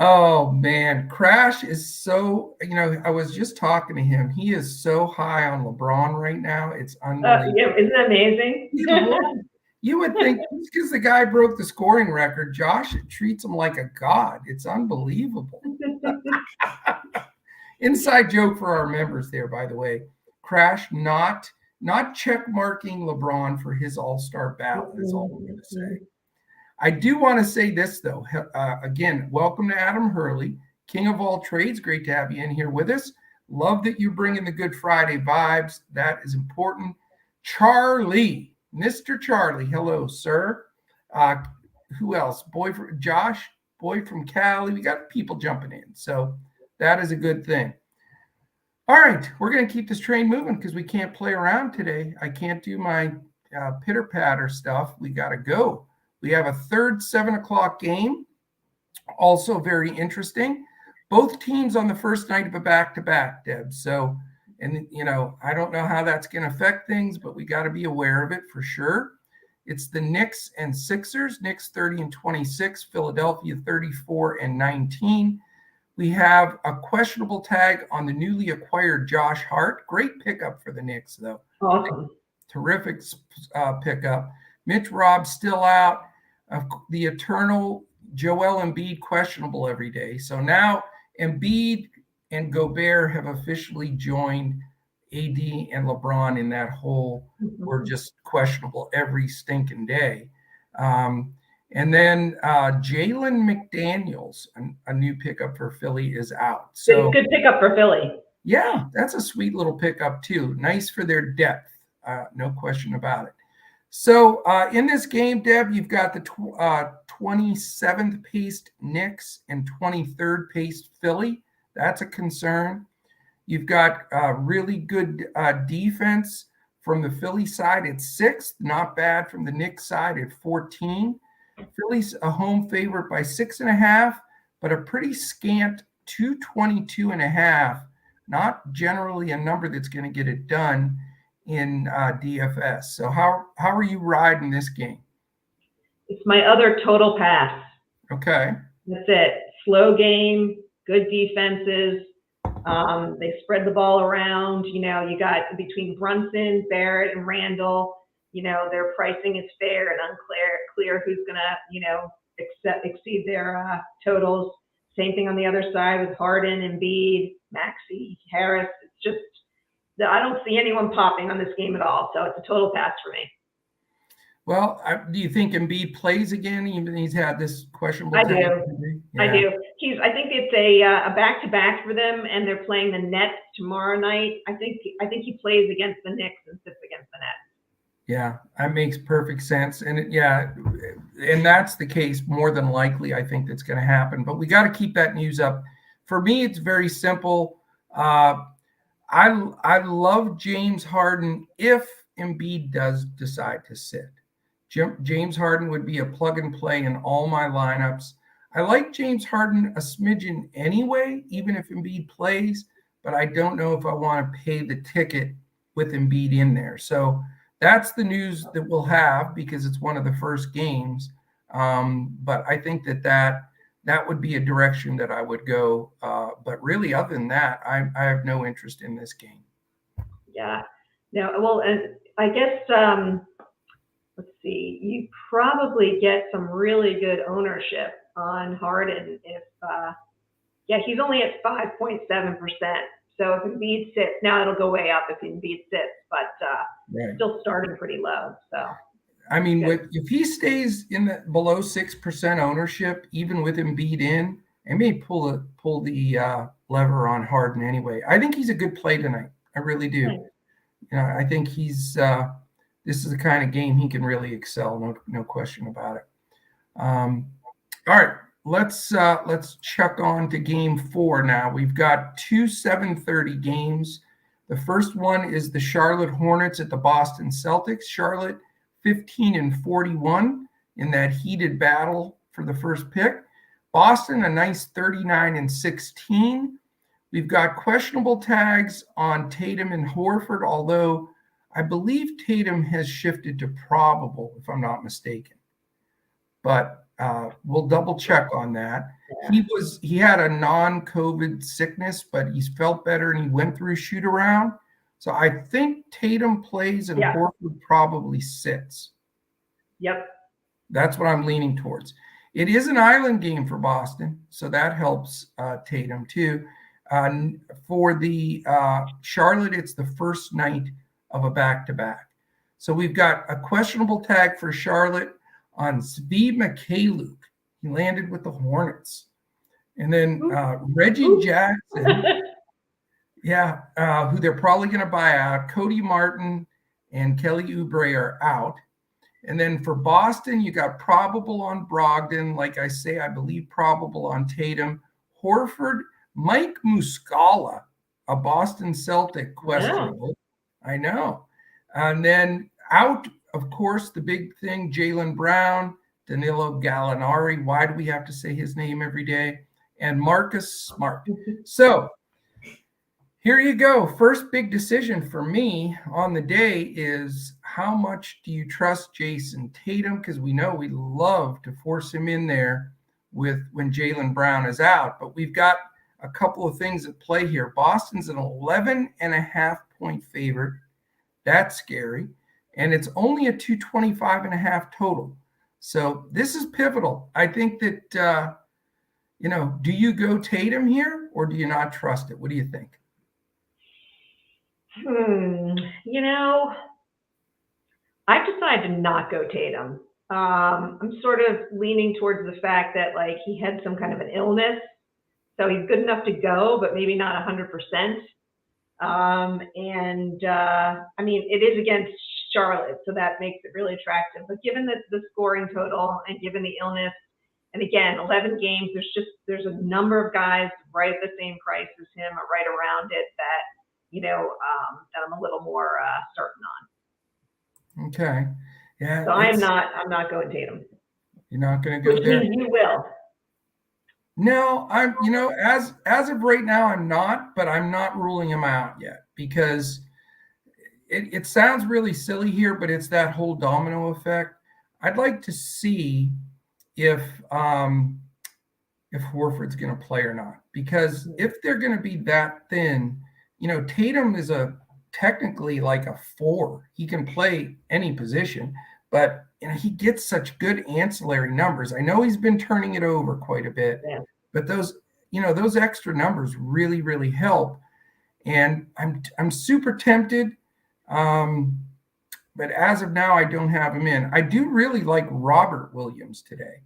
Oh man, Crash is so, you know, I was just talking to him. He is so high on LeBron right now. It's unbelievable. Yeah, isn't that amazing? You would think just because the guy broke the scoring record, Josh treats him like a god. It's unbelievable. Inside joke for our members there, by the way. Crash not check marking LeBron for his all-star ballot is all I'm going to say. I do want to say this, though. Again, welcome to Adam Hurley, king of all trades. Great to have you in here with us. Love that you bring in the Good Friday vibes. That is important. Charlie, Mr. Charlie, hello, sir. Who else? Josh, boy from Cali. We got people jumping in, so that is a good thing. All right, we're going to keep this train moving because we can't play around today. I can't do my pitter-patter stuff. We got to go. We have a third 7 o'clock game, also very interesting. Both teams on the first night of a back-to-back, Deb. So, and, you know, I don't know how that's going to affect things, but we got to be aware of it for sure. It's the Knicks and Sixers, Knicks 30-26, Philadelphia 34-19. We have a questionable tag on the newly acquired Josh Hart. Great pickup for the Knicks, though. Awesome. Terrific pickup. Mitch Robb still out. The eternal Joel Embiid questionable every day. So now Embiid and Gobert have officially joined AD and LeBron in that whole we're just questionable every stinking day. And then Jalen McDaniels, a new pickup for Philly, is out. So good pickup for Philly. Yeah, that's a sweet little pickup too. Nice for their depth. No question about it. So in this game, Deb, you've got the 27th paced Knicks and 23rd paced Philly. That's a concern. You've got really good defense from the Philly side at 6th. Not bad from the Knicks side at 14. Philly's a home favorite by 6.5, but a pretty scant 222.5. Not generally a number that's going to get it done in DFS. So how are you riding this game? It's my other total pass. Okay. That's it. Slow game, good defenses. They spread the ball around. You know, you got between Brunson, Barrett, and Randall. You know, their pricing is fair and unclear who's going to, you know, exceed their totals. Same thing on the other side with Harden, Embiid, Maxey, Harris. It's just, I don't see anyone popping on this game at all. So it's a total pass for me. Well, do you think Embiid plays again? Even he's had this questionable. I do. Yeah. I do. I think it's a back-to-back for them, and they're playing the Nets tomorrow night. I think he plays against the Knicks and sits against the Nets. Yeah, that makes perfect sense. And and that's the case more than likely. I think that's going to happen. But we got to keep that news up. For me, it's very simple. I love James Harden if Embiid does decide to sit. James Harden would be a plug and play in all my lineups. I like James Harden a smidgen anyway, even if Embiid plays, but I don't know if I want to pay the ticket with Embiid in there. So that's the news that we'll have because it's one of the first games. But I think that would be a direction that I would go. But really, other than that, I have no interest in this game. Yeah. No, well, and I guess, let's see, you probably get some really good ownership on Harden if, he's only at 5.7%. So if Embiid sits, now it'll go way up if Embiid sits, but still starting pretty low. So I mean, if he stays in the below 6% ownership, even with Embiid in, I may pull the lever on Harden anyway. I think he's a good play tonight. I really do. Nice. I think he's this is the kind of game he can really excel. No question about it. All right, let's check on to game 4 now. We've got 2 7:30 games. The first one is the Charlotte Hornets at the Boston Celtics. Charlotte 15-41 in that heated battle for the first pick. Boston a nice 39-16. We've got questionable tags on Tatum and Horford, although I believe Tatum has shifted to probable, if I'm not mistaken. But we'll double check on that. Yeah. He had a non-COVID sickness, but he's felt better and he went through shoot around. So I think Tatum plays and Horford probably sits. Yep. That's what I'm leaning towards. It is an island game for Boston, so that helps Tatum too. For the Charlotte, it's the first night of a back-to-back. So we've got a questionable tag for Charlotte on Svi Mykhailiuk. He landed with the Hornets. And then Reggie Jackson, who they're probably going to buy out. Cody Martin and Kelly Oubre are out. And then for Boston, you got probable on Brogdon. Like I say, I believe probable on Tatum. Horford, Mike Muscala, a Boston Celtic, questionable. Yeah. I know. And then out, of course, the big thing, Jaylen Brown, Danilo Gallinari. Why do we have to say his name every day? And Marcus Smart. So here you go. First big decision for me on the day is how much do you trust Jason Tatum? Because we know we love to force him in there when Jaylen Brown is out. But we've got a couple of things at play here. Boston's an 11.5-point favorite. That's scary. And it's only a 225.5 total. So this is pivotal. I think that, do you go Tatum here or do you not trust it? What do you think? I've decided to not go Tatum. I'm sort of leaning towards the fact that he had some kind of an illness. So he's good enough to go, but maybe not 100%. I mean, it is against Charlotte, so that makes it really attractive. But given the scoring total and given the illness, and again, 11 games, there's a number of guys right at the same price as him or right around it that, that I'm a little more certain on. Okay. Yeah. So I'm not going Tatum. You're not going to go Which there? Means you will. No, I'm, as of right now, I'm not, but I'm not ruling him out yet because it sounds really silly here, but it's that whole domino effect. I'd like to see if Horford's going to play or not, because if they're going to be that thin, Tatum is technically like a 4. He can play any position, but he gets such good ancillary numbers. I know he's been turning it over quite a bit, but those extra numbers really, really help. And I'm super tempted. But as of now, I don't have him in. I do really like Robert Williams today.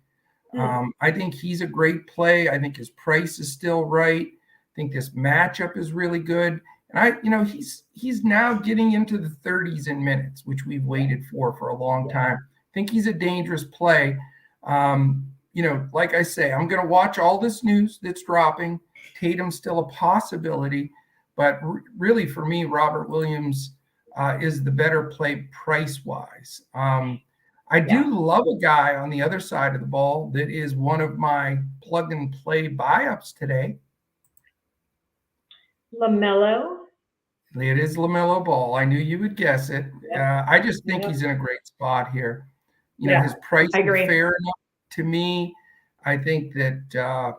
I think he's a great play. I think his price is still right. I think this matchup is really good. And he's now getting into the 30s in minutes, which we've waited for a long time. I think he's a dangerous play. Like I say, I'm going to watch all this news that's dropping. Tatum's still a possibility, but really for me, Robert Williams is the better play price-wise. I do love a guy on the other side of the ball that is one of my plug and play buy-ups today. LaMelo. It is LaMelo Ball. I knew you would guess it. I just think he's in a great spot here. You know, his price is fair enough to me. I think that,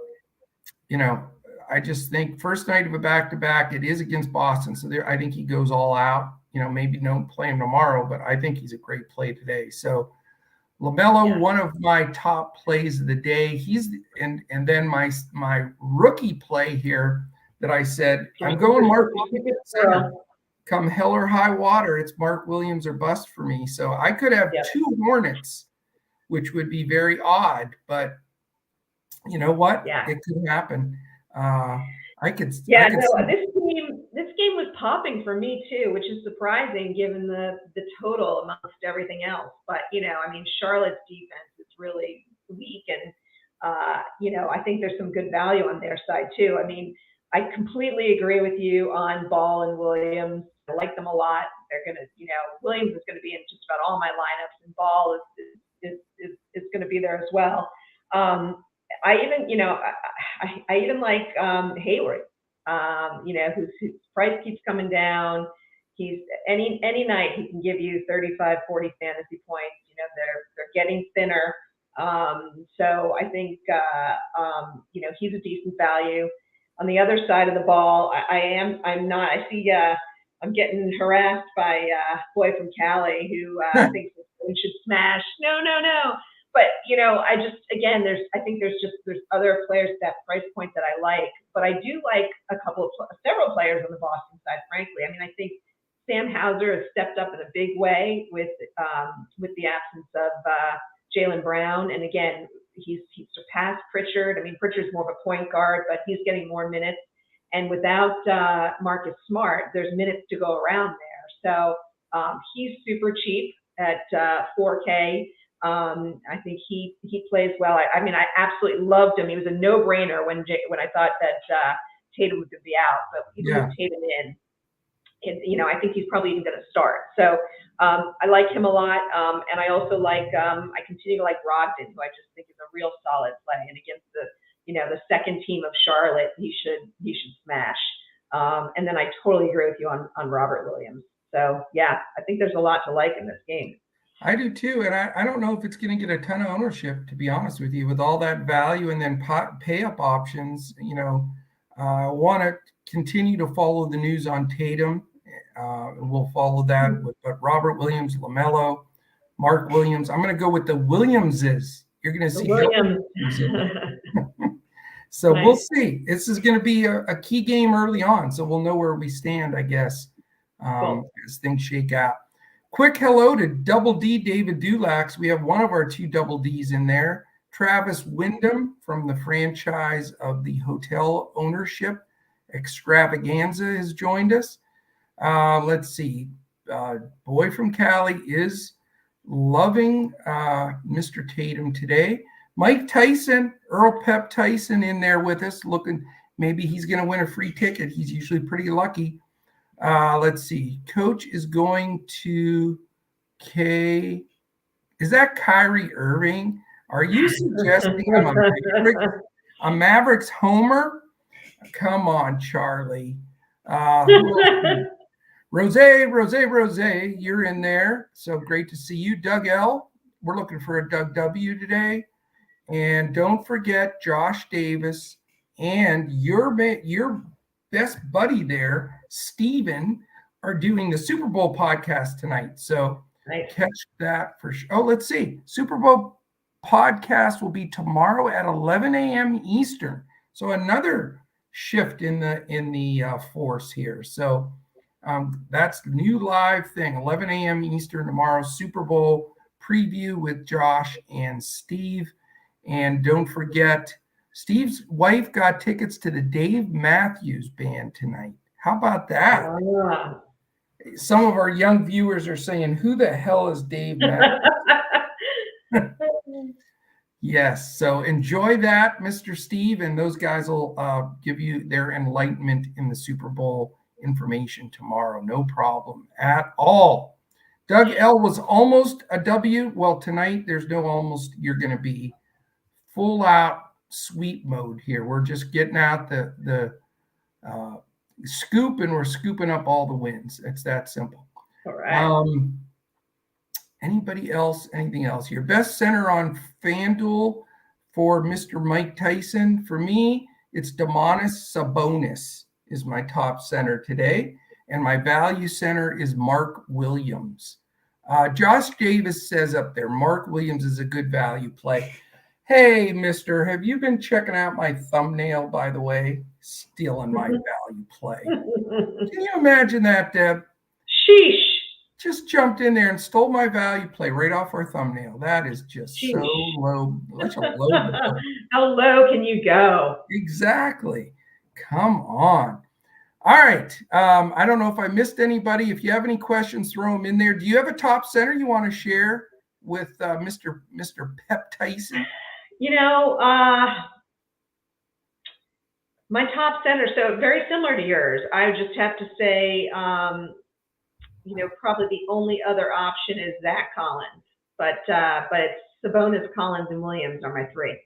you know, I just think first night of a back-to-back, it is against Boston. So there, I think he goes all out. You know, maybe don't play him tomorrow, but I think he's a great play today. So LaMelo, one of my top plays of the day. And then my rookie play here that I said, I'm going Mark Williams center. Come hell or high water, it's Mark Williams or bust for me. So I could have two Hornets, which would be very odd, but you know what? It could happen. This game was popping for me too, which is surprising given the total amongst everything else. But you know, I mean, Charlotte's defense is really weak, and you know, I think there's some good value on their side too. I mean, I completely agree with you on Ball and Williams. I like them a lot. They're gonna, you know, Williams is going to be in just about all my lineups, and Ball is going to be there as well. I even, you know, I even like Hayward, you know, whose price keeps coming down. He's any night he can give you 35, 40 fantasy points. You know, they're getting thinner. So I think, you know, he's a decent value. On the other side of the ball, I'm getting harassed by a boy from Cali who thinks we should smash. No. But you know, I think there's other players at that price point that I like. But I do like several players on the Boston side, frankly. I mean, I think Sam Hauser has stepped up in a big way with the absence of Jaylen Brown, and again, he's surpassed Pritchard. I mean, Pritchard's more of a point guard, but he's getting more minutes. And without Marcus Smart, there's minutes to go around there. So he's super cheap at $4K. I think he plays well. I mean, I absolutely loved him. He was a no-brainer when I thought that Tatum was going to be out, but even with Tatum in, you know, I think he's probably even going to start. So I like him a lot, and I also like I continue to like Brogdon, who I just think is a real solid play. And against the second team of Charlotte, he should smash. And then I totally agree with you on Robert Williams. So yeah, I think there's a lot to like in this game. I do too, and I don't know if it's going to get a ton of ownership, to be honest with you, with all that value and then pay up options. You know, want to continue to follow the news on Tatum. We'll follow that but Robert Williams, LaMelo, Mark Williams. I'm going to go with the Williamses. You're going to see Williams. So nice. We'll see. This is going to be a key game early on, so we'll know where we stand, I guess, as things shake out. Quick hello to Double D David Dulax. We have one of our two Double Ds in there. Travis Wyndham from the franchise of the Hotel Ownership Extravaganza has joined us. Let's see. Boy from Cali is loving Mr. Tatum today. Mike Tyson, Earl Pep Tyson in there with us, looking maybe he's going to win a free ticket. He's usually pretty lucky. Let's see. Coach is going to is that Kyrie Irving? Are you suggesting I'm a Mavericks homer? Come on, Charlie. Rose, you're in there. So great to see you. Doug L, we're looking for a Doug W today. And don't forget Josh Davis and your best buddy there, Steven, are doing the Super Bowl podcast tonight. So catch that for sure. Oh, let's see. Super Bowl podcast will be tomorrow at 11 a.m. Eastern. So another shift in the force here. So that's the new live thing, 11 a.m. Eastern tomorrow, Super Bowl preview with Josh and Steve. And don't forget, Steve's wife got tickets to the Dave Matthews Band tonight. How about that? Yeah. Some of our young viewers are saying, who the hell is Dave Matthews? Yes, so enjoy that, Mr. Steve, and those guys will give you their enlightenment in the Super Bowl information tomorrow. No problem at all. Doug L was almost a W. Well, tonight there's no almost. You're going to be full out sweep mode here. We're just getting out the scoop, and we're scooping up all the wins. It's that simple. All right. Anybody else? Anything else? Your best center on FanDuel for Mr. Mike Tyson. For me, it's Domantas Sabonis is my top center today. And my value center is Mark Williams. Josh Davis says up there, Mark Williams is a good value play. Hey, mister, have you been checking out my thumbnail, by the way? Stealing my value play. Can you imagine that, Deb? Sheesh. Just jumped in there and stole my value play right off our thumbnail. That is just so low. Such a low blow. How low can you go? Exactly. Come on. All right. I don't know if I missed anybody. If you have any questions, throw them in there. Do you have a top center you want to share with Mr. Pep Tyson? My top center, so very similar to yours. I would just have to say, probably the only other option is Zach Collins, but it's Sabonis, Collins, and Williams are my three.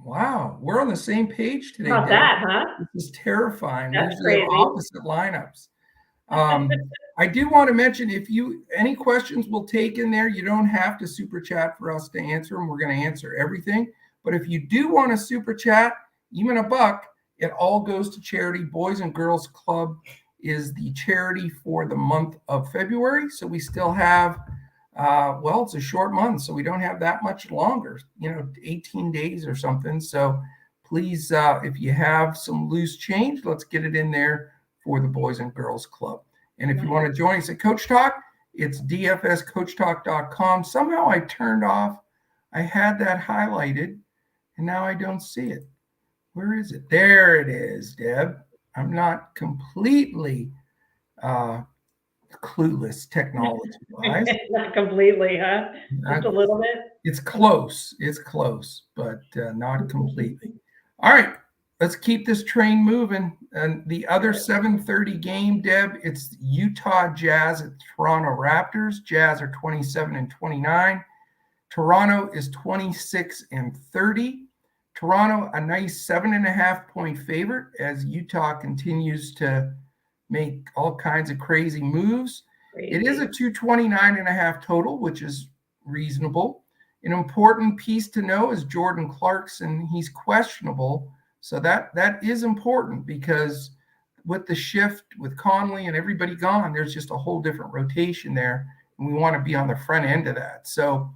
Wow, we're on the same page today. How about that, huh? This is terrifying. That's Usually crazy. Opposite lineups. I do want to mention, if any questions we'll take in there, you don't have to super chat for us to answer them. We're going to answer everything. But if you do want to super chat, even $1, it all goes to charity. Boys and Girls Club is the charity for the month of February. So we still have, it's a short month, so we don't have that much longer, 18 days or something. So please, if you have some loose change, let's get it in there for the Boys and Girls Club. And if you want to join us at Coach Talk, it's dfscoachtalk.com. Somehow I turned off, I had that highlighted, and now I don't see it. Where is it? There it is, Deb. I'm not completely clueless technology-wise. Not completely, huh? Just a little bit? It's close. It's close, but not completely. All right. Let's keep this train moving. And the other 7:30 game, Deb, it's Utah Jazz at Toronto Raptors. Jazz are 27-29. Toronto is 26-30. Toronto, a nice 7.5-point favorite as Utah continues to make all kinds of crazy moves. Crazy. It is a 229.5 total, which is reasonable. An important piece to know is Jordan Clarkson. He's questionable. So that is important because with the shift with Conley and everybody gone, there's just a whole different rotation there. And we want to be on the front end of that. So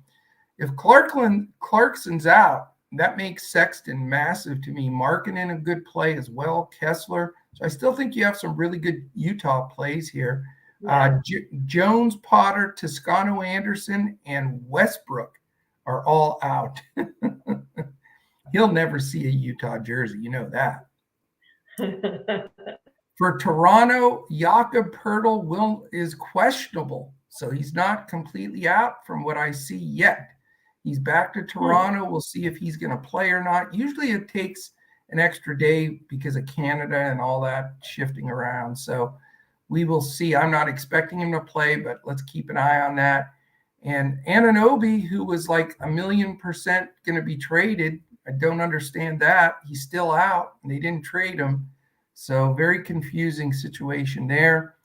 if Clarkson's out, that makes Sexton massive to me. Markkanen a good play as well. Kessler. So I still think you have some really good Utah plays here. Yeah. Jones, Potter, Toscano Anderson, and Westbrook are all out. He'll never see a Utah jersey. You know that. For Toronto, Jakob Poeltl is questionable. So he's not completely out from what I see yet. He's back to Toronto. We'll see if he's going to play or not. Usually it takes an extra day because of Canada and all that shifting around. So we will see. I'm not expecting him to play, but let's keep an eye on that. And Anunoby, who was like 1,000,000% going to be traded, I don't understand that. He's still out, and they didn't trade him. So very confusing situation there.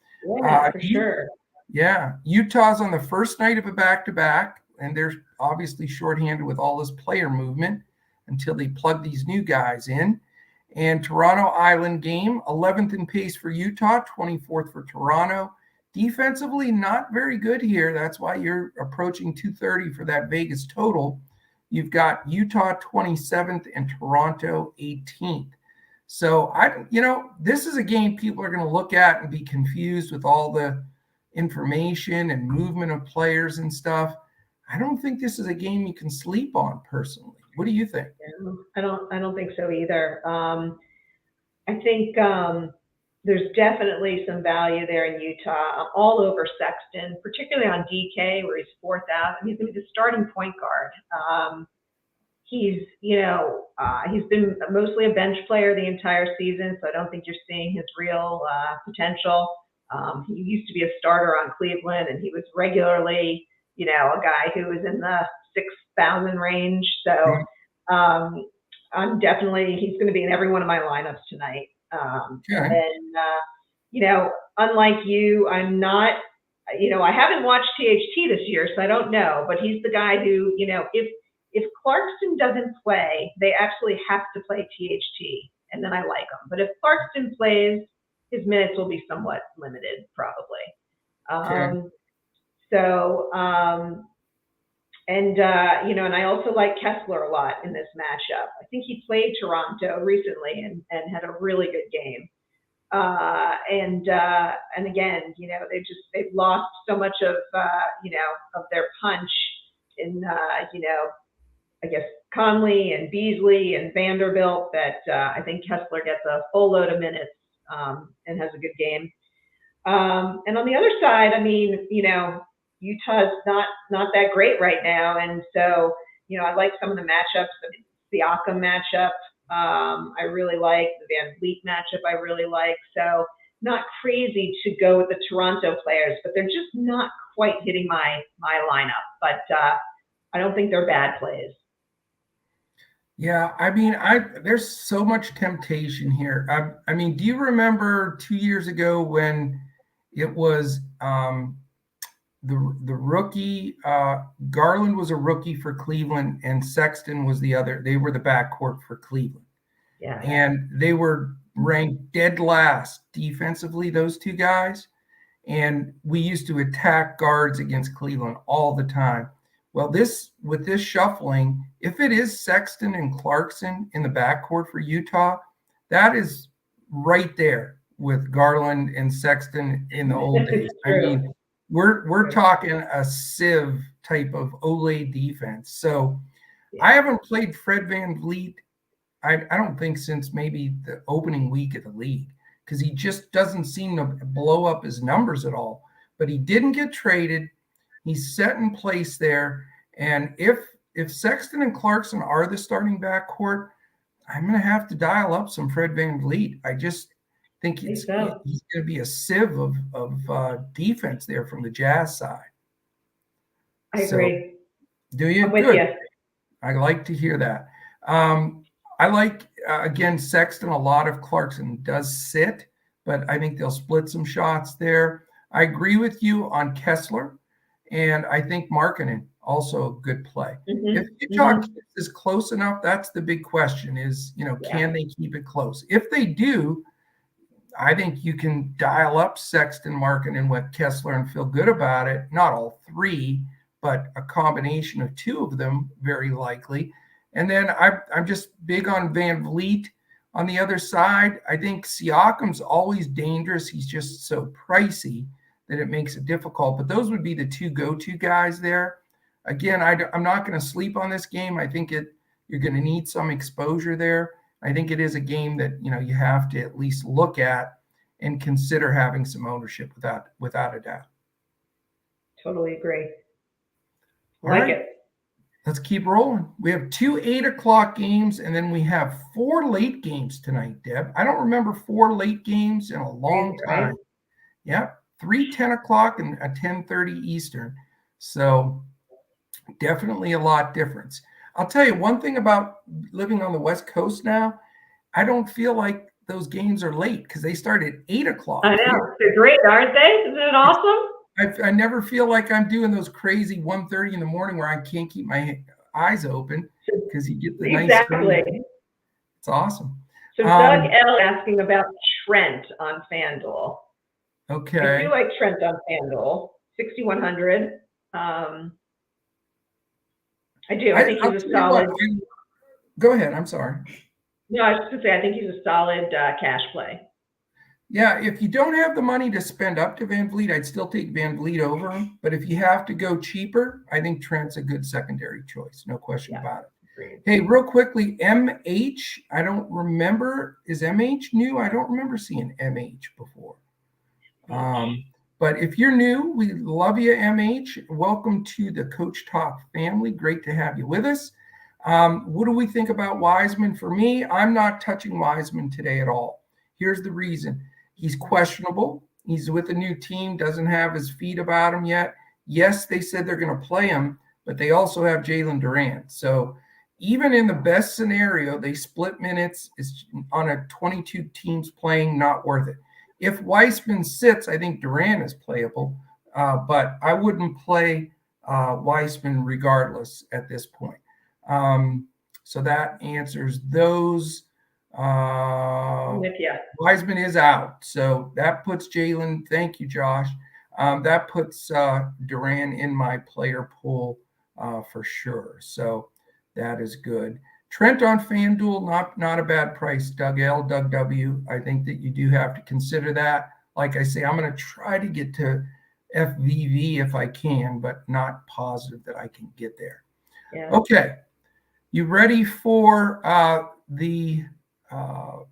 Yeah, for sure. Yeah. Utah's on the first night of a back-to-back, and they're obviously shorthanded with all this player movement until they plug these new guys in. And Toronto Island game, 11th in pace for Utah, 24th for Toronto. Defensively, not very good here. That's why you're approaching 230 for that Vegas total. You've got Utah 27th and Toronto 18th. So this is a game people are going to look at and be confused with all the information and movement of players and stuff. I don't think this is a game you can sleep on personally. What do you think? I don't think so either. I think there's definitely some value there in Utah, all over Sexton, particularly on DK where he's fourth out. I mean, he's going to be the starting point guard. He's been mostly a bench player the entire season, so I don't think you're seeing his real potential. He used to be a starter on Cleveland, and he was regularly, a guy who was in the 6,000 range. So I'm definitely, he's going to be in every one of my lineups tonight. Unlike you, I'm not, I haven't watched THT this year, so I don't know, but he's the guy who, if Clarkson doesn't play, they actually have to play THT, and then I like him. But if Clarkson plays, his minutes will be somewhat limited, probably. And I also like Kessler a lot in this matchup. I think he played Toronto recently and had a really good game. And again, they've lost so much of of their punch in I guess Conley and Beasley and Vanderbilt that I think Kessler gets a full load of minutes and has a good game. And on the other side, I mean, Utah's not that great right now, and so I like some of the matchups. The Siakam matchup I really like. The Van Vliet matchup I really like. So not crazy to go with the Toronto players, but they're just not quite hitting my lineup. But I don't think they're bad plays. Yeah, I mean, there's so much temptation here. I mean, do you remember 2 years ago when it was the rookie, Garland was a rookie for Cleveland and Sexton was the other. They were the backcourt for Cleveland. Yeah. And they were ranked dead last defensively, those two guys. And we used to attack guards against Cleveland all the time. Well, with this shuffling, if it is Sexton and Clarkson in the backcourt for Utah, that is right there with Garland and Sexton in the old days. I mean, we're talking a sieve type of Olay defense. So I haven't played Fred VanVleet, I don't think, since maybe the opening week of the league, because he just doesn't seem to blow up his numbers at all. But he didn't get traded. He's set in place there. And if Sexton and Clarkson are the starting backcourt, I'm going to have to dial up some Fred VanVleet. I just think he's going to be a sieve of defense there from the Jazz side. I agree. Do you? I'm with Good. you. I like to hear that. I like, again, Sexton a lot if Clarkson does sit, but I think they'll split some shots there. I agree with you on Kessler, and I think Markkanen also a good play. If Utah keeps this close enough, that's the big question is, can they keep it close? If they do, I think you can dial up Sexton, Markkanen with Kessler and feel good about it. Not all three, but a combination of two of them, very likely. And then I'm just big on Van Vliet. On the other side, I think Siakam's always dangerous. He's just so pricey that it makes it difficult. But those would be the two go-to guys there. Again, I'm not going to sleep on this game. I think you're going to need some exposure there. I think it is a game that you have to at least look at and consider having some ownership without a doubt. Totally agree. Like it. Let's keep rolling. We have 2 8:00 games, and then we have 4 late games tonight, Deb. I don't remember 4 late games in a long time. Right? Yep, 3 10:00 and a 10:30 Eastern. So definitely a lot difference. I'll tell you one thing about living on the West Coast now. I don't feel like those games are late because they start at 8:00. I know. They're great, aren't they? Isn't it awesome? I never feel like I'm doing those crazy 1:30 in the morning where I can't keep my eyes open because you get the nice. Exactly. It's awesome. So Doug L asking about Trent on FanDuel. Okay. I do like Trent on FanDuel, 6,100. I do. I think he's a solid. Go ahead. I'm sorry. No, I was just going to say I think he's a solid cash play. Yeah, if you don't have the money to spend up to Van Vliet, I'd still take Van Vliet over him. But if you have to go cheaper, I think Trent's a good secondary choice. No question about it. Great. Hey, real quickly, MH, I don't remember. Is MH new? I don't remember seeing MH before. But if you're new, we love you, MH. Welcome to the Coach Talk family. Great to have you with us. What do we think about Wiseman? For me, I'm not touching Wiseman today at all. Here's the reason. He's questionable. He's with a new team, doesn't have his feet about him yet. Yes, they said they're going to play him, but they also have Jalen Durant. So even in the best scenario, they split minutes. It's on a 22 teams playing, not worth it. If Weissman sits, I think Durant is playable, but I wouldn't play Weissman regardless at this point. So that answers those. With you. Weissman is out. So that puts Jalen. Thank you, Josh. That puts Durant in my player pool for sure. So that is good. Trent on FanDuel, not a bad price. Doug L, Doug W. I think that you do have to consider that. Like I say, I'm going to try to get to FVV if I can, but not positive that I can get there. Yeah. Okay. You ready for the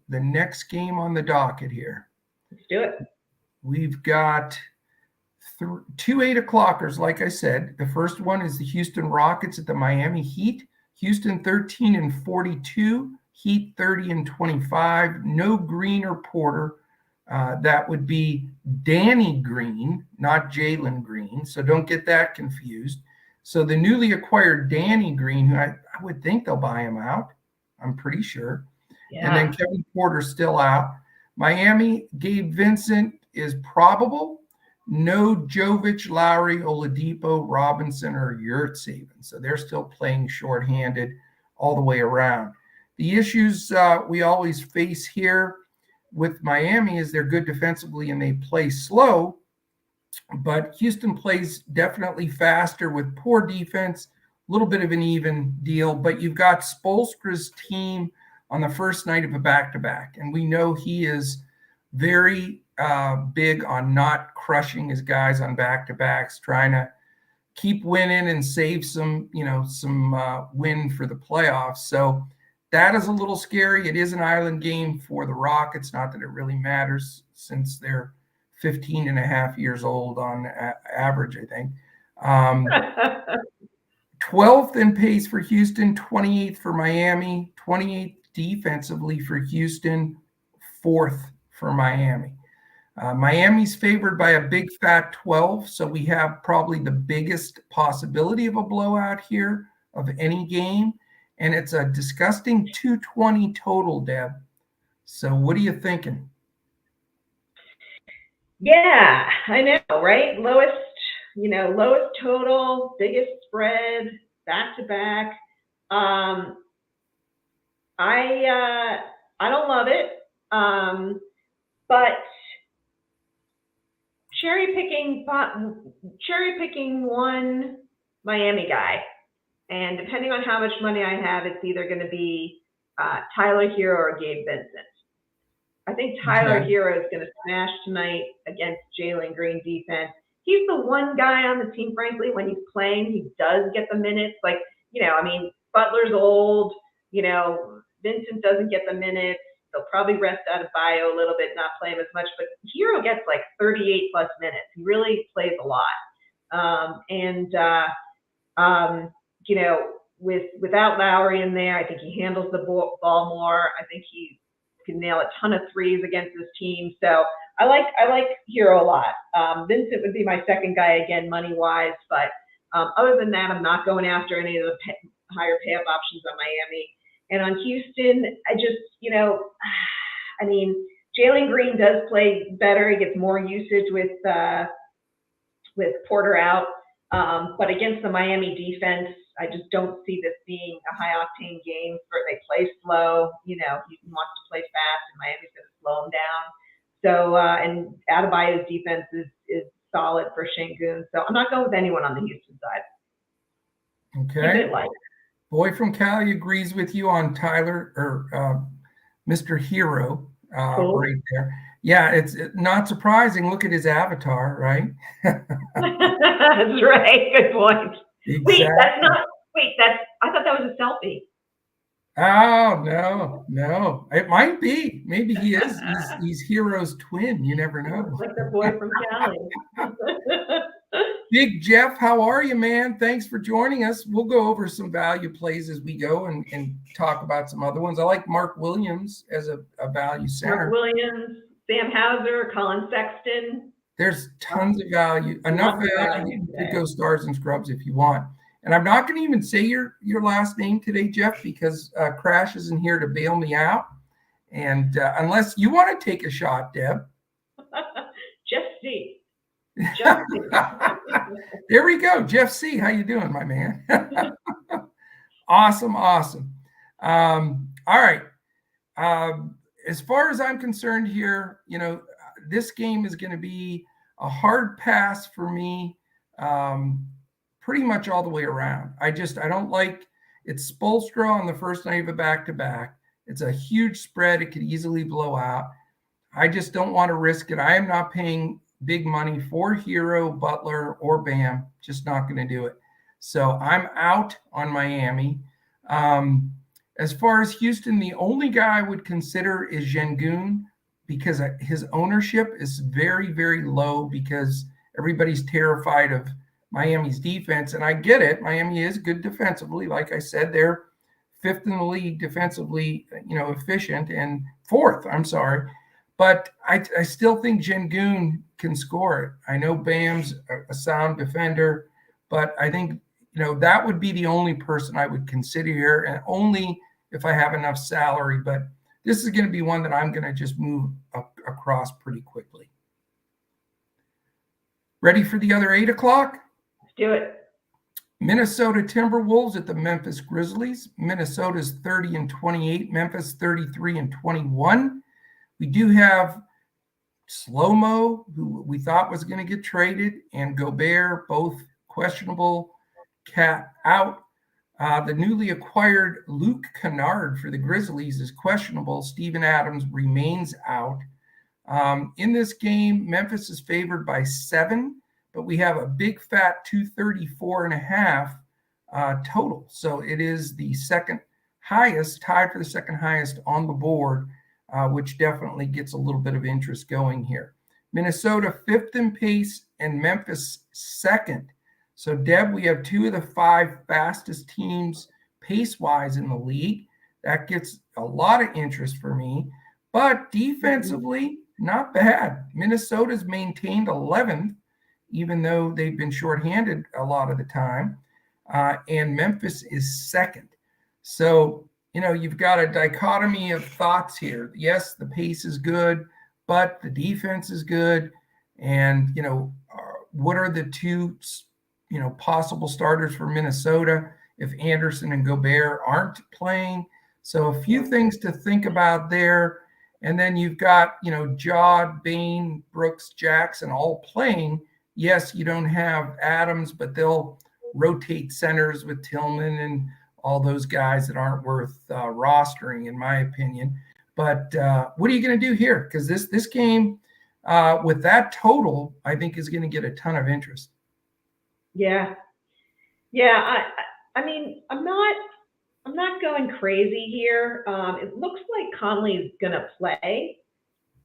next game on the docket here? Let's do it. We've got two 8 o'clockers, like I said. The first one is the Houston Rockets at the Miami Heat. Houston 13-42, Heat 30-25. No Green or Porter. That would be Danny Green, not Jalen Green. So don't get that confused. So the newly acquired Danny Green, who I would think they'll buy him out. I'm pretty sure. Yeah. And then Kevin Porter's still out. Miami, Gabe Vincent is probable. No Jovic, Lowry, Oladipo, Robinson, or Yurtseven. So they're still playing shorthanded all the way around. The issues we always face here with Miami is they're good defensively and they play slow, but Houston plays definitely faster with poor defense, a little bit of an even deal. But you've got Spoelstra's team on the first night of a back-to-back, and we know he is very big on not crushing his guys on back-to-backs, trying to keep winning and save some win for the playoffs. So that is a little scary. It is an island game for the Rockets. Not that it really matters since they're 15 and a half years old on average, I think. 12th in pace for Houston, 28th for Miami, 28th defensively for Houston, 4th for Miami. Miami's favored by a big fat 12, so we have probably the biggest possibility of a blowout here of any game, and it's a disgusting 220 total, Deb. So what are you thinking? Yeah, I know, right? Lowest total, biggest spread, back to back. I don't love it, but cherry picking one Miami guy, and depending on how much money I have, it's either going to be Tyler Hero or Gabe Vincent. I think Tyler Hero is going to smash tonight against Jalen Green defense. He's the one guy on the team, frankly, when he's playing, he does get the minutes. Like, Butler's old, Vincent doesn't get the minutes. They'll probably rest out of Bio a little bit, not play him as much, but Hero gets like 38 plus minutes. He really plays a lot. Without Lowry in there, I think he handles the ball more. I think he can nail a ton of threes against his team. So I like Hero a lot. Vincent would be my second guy again, money-wise, but other than that, I'm not going after any of the higher pay-up options on Miami. And on Houston, Jalen Green does play better. He gets more usage with Porter out. But against the Miami defense, I just don't see this being a high-octane game. They play slow. Houston wants to play fast, and Miami's going to slow him down. So, and Adebayo's defense is solid for Şengün. So I'm not going with anyone on the Houston side. Okay. Boy from Cali agrees with you on Tyler or Mr. Hero right there. Yeah, it's not surprising. Look at his avatar, right? That's right. Good point. Exactly. I thought that was a selfie. Oh, no. It might be. Maybe he is. He's Hero's twin. You never know. Like the boy from Cali. Big Jeff, how are you, man? Thanks for joining us. We'll go over some value plays as we go and talk about some other ones. I like Mark Williams as a value center. Mark Williams. Sam Hauser, Colin Sexton. There's tons of value, enough value to go stars and scrubs if you want. And I'm not going to even say your last name today, Jeff, because Crash isn't here to bail me out. And unless you want to take a shot, Deb. Jeff C. There we go. Jeff C. How you doing, my man? Awesome. All right. As far as I'm concerned here, this game is going to be a hard pass for me pretty much all the way around. I don't like it's Spoelstra on the first night of a back-to-back. It's a huge spread. It could easily blow out. I just don't want to risk it. I am not paying big money for Hero, Butler, or Bam. Just not going to do it. So I'm out on Miami. As far as Houston, the only guy I would consider is Şengün, because his ownership is very, very low because everybody's terrified of Miami's defense. And I get it. Miami is good defensively. Like I said, they're fifth in the league defensively, efficient, and fourth, I'm sorry. But I still think Şengün can score it. I know Bam's a sound defender, but I think, that would be the only person I would consider here, and only if I have enough salary. But this is going to be one that I'm going to just move across pretty quickly. Ready for the other 8 o'clock? Let's do it. Minnesota Timberwolves at the Memphis Grizzlies. Minnesota's 30-28, Memphis 33-21. We do have Slow-Mo, who we thought was going to get traded, and Gobert, both questionable. Cat out. The newly acquired Luke Kennard for the Grizzlies is questionable. Steven Adams remains out. In this game, Memphis is favored by 7, but we have a big fat 234.5 total. So it is the second highest, tied for the second highest on the board, which definitely gets a little bit of interest going here. Minnesota 5th in pace and Memphis 2nd. So, Deb, we have 2 of the 5 fastest teams pace-wise in the league. That gets a lot of interest for me. But defensively, not bad. Minnesota's maintained 11th, even though they've been shorthanded a lot of the time. And Memphis is 2nd. So, you've got a dichotomy of thoughts here. Yes, the pace is good, but the defense is good. And, what are the 2 possible starters for Minnesota if Anderson and Gobert aren't playing? So a few things to think about there. And then you've got, Jod, Bain, Brooks, Jackson all playing. Yes, you don't have Adams, but they'll rotate centers with Tillman and all those guys that aren't worth rostering, in my opinion. But what are you going to do here? Because this game, with that total, I think is going to get a ton of interest. Yeah. I mean, I'm not going crazy here. It looks like Conley's gonna play,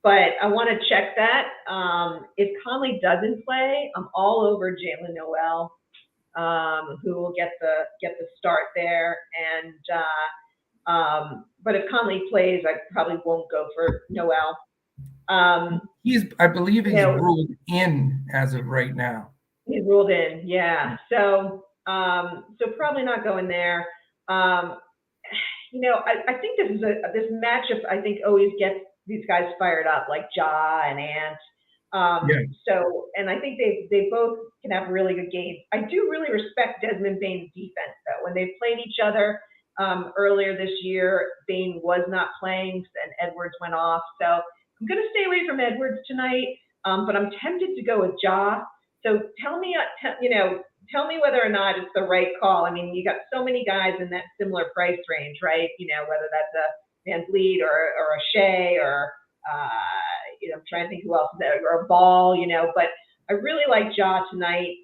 but I want to check that. If Conley doesn't play, I'm all over Jalen Noel, who will get the start there. And but if Conley plays, I probably won't go for Noel. I believe he's ruled in as of right now. He's ruled in, yeah. So probably not going there. I think this matchup, I think, always gets these guys fired up, like Ja and Ant. So, and I think they both can have really good games. I do really respect Desmond Bane's defense, though. When they played each other earlier this year, Bane was not playing, and Edwards went off. So I'm going to stay away from Edwards tonight, but I'm tempted to go with Ja. So tell me whether or not it's the right call. I mean, you got so many guys in that similar price range, right? Whether that's a Van Vliet or a Shea or, I'm trying to think who else is there, or a Ball, but I really like Ja tonight.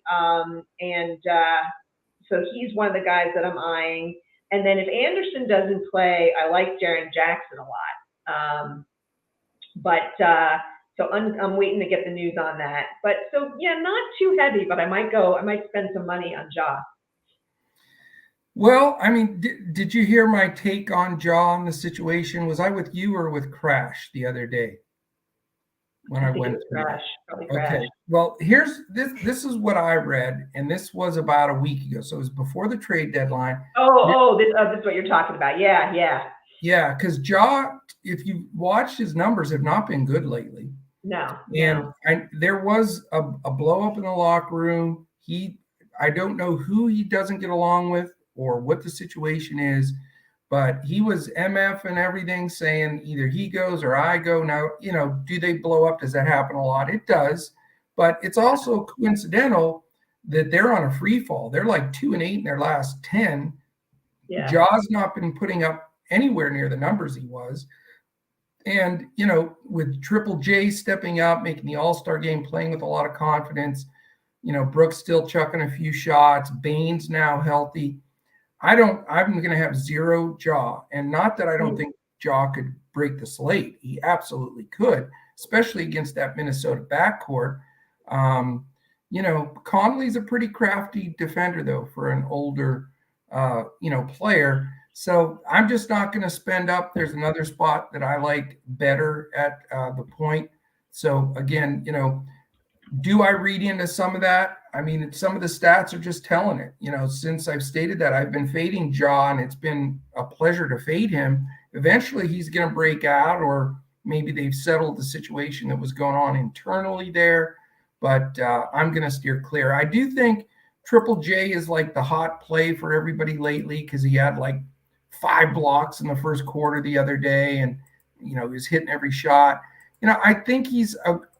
So he's one of the guys that I'm eyeing. And then if Anderson doesn't play, I like Jaren Jackson a lot. So I'm waiting to get the news on that. But so, yeah, not too heavy, but I might spend some money on Ja. Well, I mean, did you hear my take on Ja on the situation? Was I with you or with Crash the other day? when I went through that. Probably Okay. crash. Well, here's this. This is what I read, and this was about a week ago. So it was before the trade deadline. This is what you're talking about. Yeah. Yeah, because Ja, if you watched his numbers, have not been good lately. No. There was a blow up in the locker room. I don't know who he doesn't get along with or what the situation is, but he was MF and everything, saying either he goes or I go. Now, do they blow up? Does that happen a lot? It does, but it's also coincidental that they're on a free fall. They're like 2-8 in their last 10. Yeah. Ja's not been putting up anywhere near the numbers he was. And, with Triple J stepping up, making the All-Star game, playing with a lot of confidence, Brooks still chucking a few shots, Bane's now healthy. I'm going to have zero Ja. And not that I don't think Ja could break the slate. He absolutely could, especially against that Minnesota backcourt. Conley's a pretty crafty defender, though, for an older, player. So I'm just not going to spend up. There's another spot that I like better at the point. So again, do I read into some of that? I mean, some of the stats are just telling it. Since I've stated that, I've been fading Ja, and it's been a pleasure to fade him. Eventually, he's going to break out, or maybe they've settled the situation that was going on internally there. But I'm going to steer clear. I do think Triple J is like the hot play for everybody lately because he had like 5 blocks in the first quarter the other day, and he was hitting every shot. I think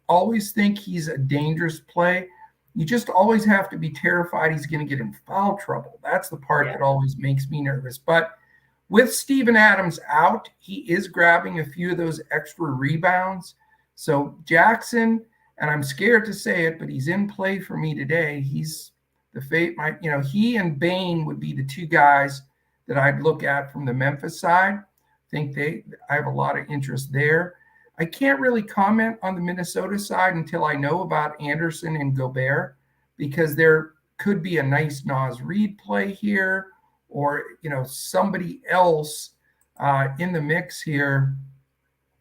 always think he's a dangerous play. You just always have to be terrified he's going to get in foul trouble. That's the part that always makes me nervous. But with Steven Adams out, he is grabbing a few of those extra rebounds. So Jackson, and I'm scared to say it, but he's in play for me today. He's the fate. He and Bane would be the two guys that I'd look at from the Memphis side. I have a lot of interest there. I can't really comment on the Minnesota side until I know about Anderson and Gobert, because there could be a nice Naz Reid play here, or somebody else in the mix here.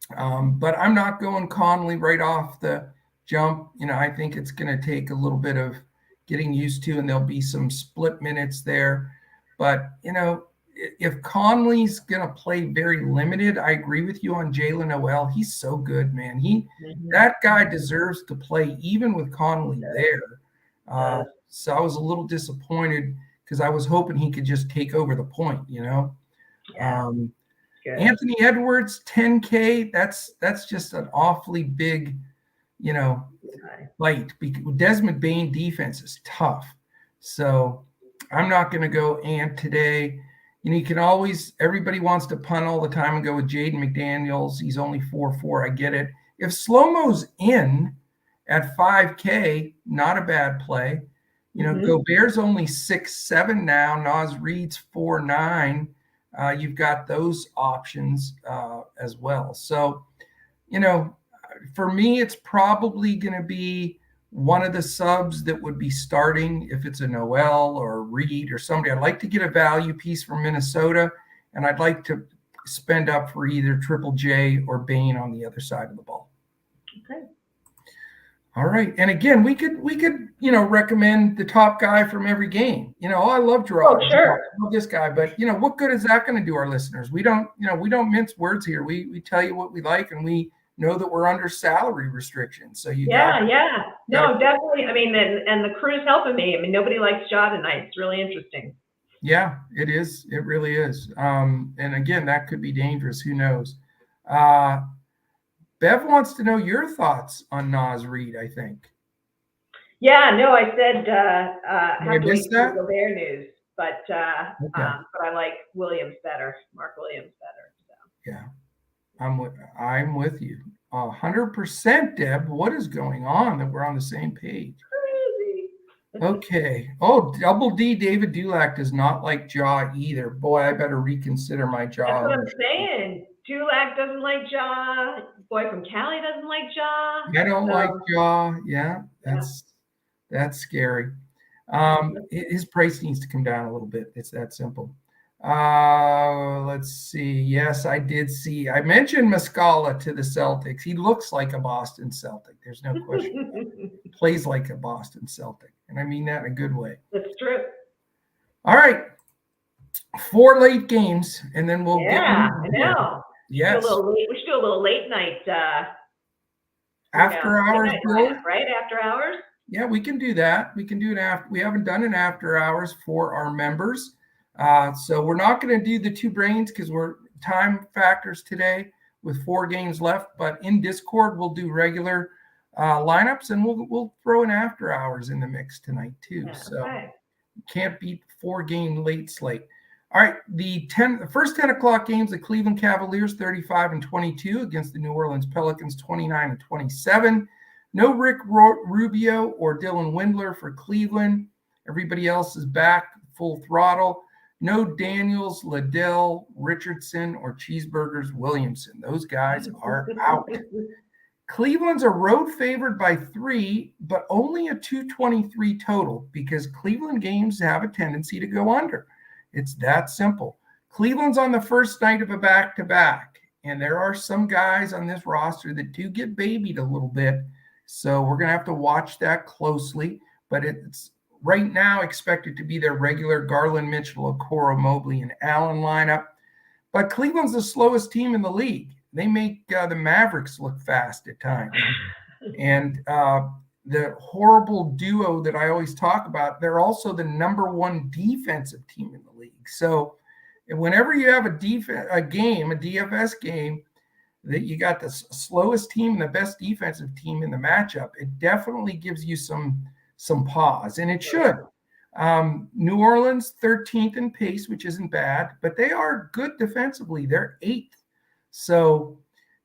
But I'm not going Conley right off the jump. I think it's going to take a little bit of getting used to, and there'll be some split minutes there. But if Conley's going to play very limited, I agree with you on Jalen Noel. He's so good, man. That guy deserves to play even with Conley there. So I was a little disappointed because I was hoping he could just take over the point, Anthony Edwards, 10K. That's just an awfully big, fight. Desmond Bane defense is tough. So I'm not going to go Ant today. You can always, everybody wants to punt all the time and go with Jaden McDaniels. He's only 4.4. I get it. If Slow-Mo's in at 5K, not a bad play. Gobert's only 6.7 now. Naz Reid's 4.9. You've got those options as well. So, for me, it's probably going to be one of the subs that would be starting if it's a Noel or a Reed or somebody. I'd like to get a value piece from Minnesota, and I'd like to spend up for either Triple J or Bane on the other side of the ball. Okay. All right. And again, we could recommend the top guy from every game. I love Gerard. Oh, sure. I love this guy, but what good is that going to do our listeners? We don't mince words here. We tell you what we like, and we know that we're under salary restrictions. So No, definitely. I mean, and the crew's helping me. I mean, nobody likes Ja tonight. It's really interesting. Yeah, it is. It really is. And again, that could be dangerous. Who knows? Bev wants to know your thoughts on Naz Reid, I think. Yeah, no, I said have to wait that? for Gobert news, but I like Williams better, Mark Williams better. So. Yeah. I'm with you 100%, Deb. What is going on that we're on the same page? Crazy. Okay. Oh, Double D David Dulac does not like Ja either. Boy, I better reconsider my Ja. That's what I'm saying. Dulac doesn't like Ja. Boy from Cali doesn't like Ja. I don't like Ja. Yeah, that's scary. His price needs to come down a little bit. It's that simple. Let's see. Yes, I did see. I mentioned Muscala to the Celtics. He looks like a Boston Celtic. There's no question. He plays like a Boston Celtic, and I mean that in a good way. That's true. All right. 4 late games, and then we'll get. Yeah, I know. Yes. We should do a little late night. After hours, right? After hours. Yeah, we can do that. We can do it after. We haven't done an after hours for our members. So we're not going to do the 2 brains because we're time factors today with 4 games left. But in Discord, we'll do regular lineups, and we'll throw an after hours in the mix tonight too. Yeah, so okay. Can't beat 4-game late slate. All right, the first 10 o'clock games: the Cleveland Cavaliers 35-22 against the New Orleans Pelicans 29-27. No Rick Rubio or Dylan Windler for Cleveland. Everybody else is back full throttle. No Daniels, Liddell, Richardson, or Cheeseburgers Williamson. Those guys are out. Cleveland's a road favored by 3, but only a 223 total because Cleveland games have a tendency to go under. It's that simple. Cleveland's on the first night of a back-to-back, and there are some guys on this roster that do get babied a little bit. So we're going to have to watch that closely, but it's right now expected to be their regular Garland, Mitchell, Okoro, Mobley, and Allen lineup. But Cleveland's the slowest team in the league. They make the Mavericks look fast at times. And the horrible duo that I always talk about, they're also the #1 defensive team in the league. So whenever you have a DFS game, that you got the slowest team and the best defensive team in the matchup, it definitely gives you some pause, and it should. New Orleans 13th in pace, which isn't bad, but they are good defensively. They're 8th. So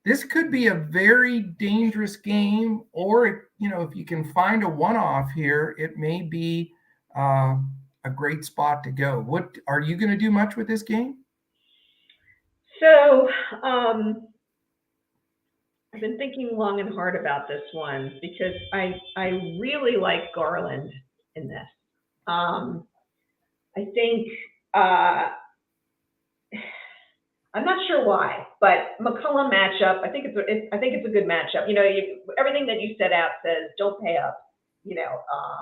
this could be a very dangerous game, or if you can find a one-off here, it may be a great spot to go. What are you going to do much with this game? So I've been thinking long and hard about this one because I really like Garland in this. I think I'm not sure why, but McCollum matchup. I think it's a good matchup. Everything that you set out says don't pay up.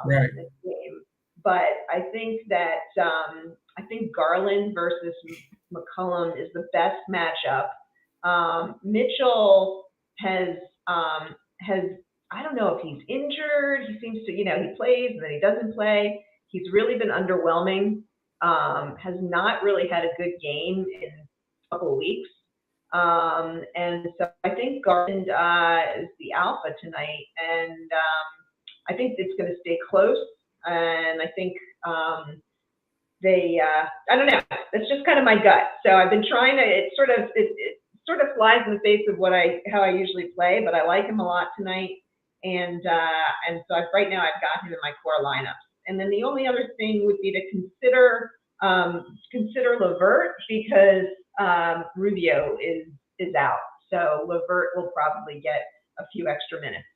Right. This game, but I think that I think Garland versus McCollum is the best matchup. Mitchell has I don't know if he's injured. He seems to, he plays and then he doesn't play. He's really been underwhelming. Has not really had a good game in a couple of weeks. And so I think Garland is the alpha tonight. And I think it's going to stay close. And I think I don't know. That's just kind of my gut. So I've been trying to, it sort of flies in the face of how I usually play, but I like him a lot tonight. And so right now I've got him in my core lineups. And then the only other thing would be to consider LeVert because Rubio is out. So LeVert will probably get a few extra minutes.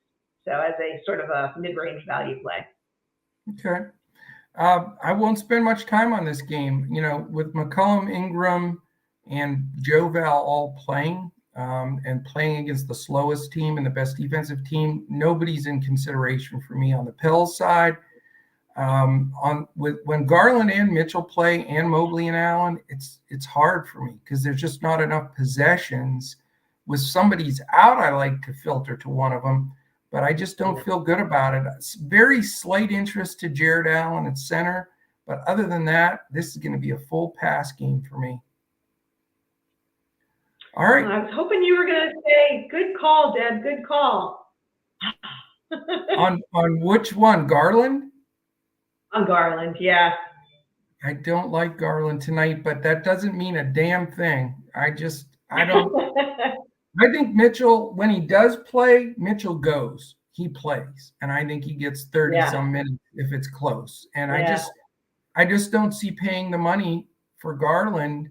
So as a sort of a mid-range value play. Okay. I won't spend much time on this game. With McCollum, Ingram, and Joval all playing and playing against the slowest team and the best defensive team, nobody's in consideration for me on the Pels side. When Garland and Mitchell play and Mobley and Allen, it's hard for me because there's just not enough possessions. With somebody's out, I like to filter to one of them, but I just don't feel good about it. It's very slight interest to Jared Allen at center, but other than that, this is going to be a full pass game for me. All right. I was hoping you were going to say, good call, Deb, good call. on which one, Garland? On Garland, yeah. I don't like Garland tonight, but that doesn't mean a damn thing. I don't. I think Mitchell, when he does play, Mitchell goes. He plays, and I think he gets 30-some minutes if it's close. And I just don't see paying the money for Garland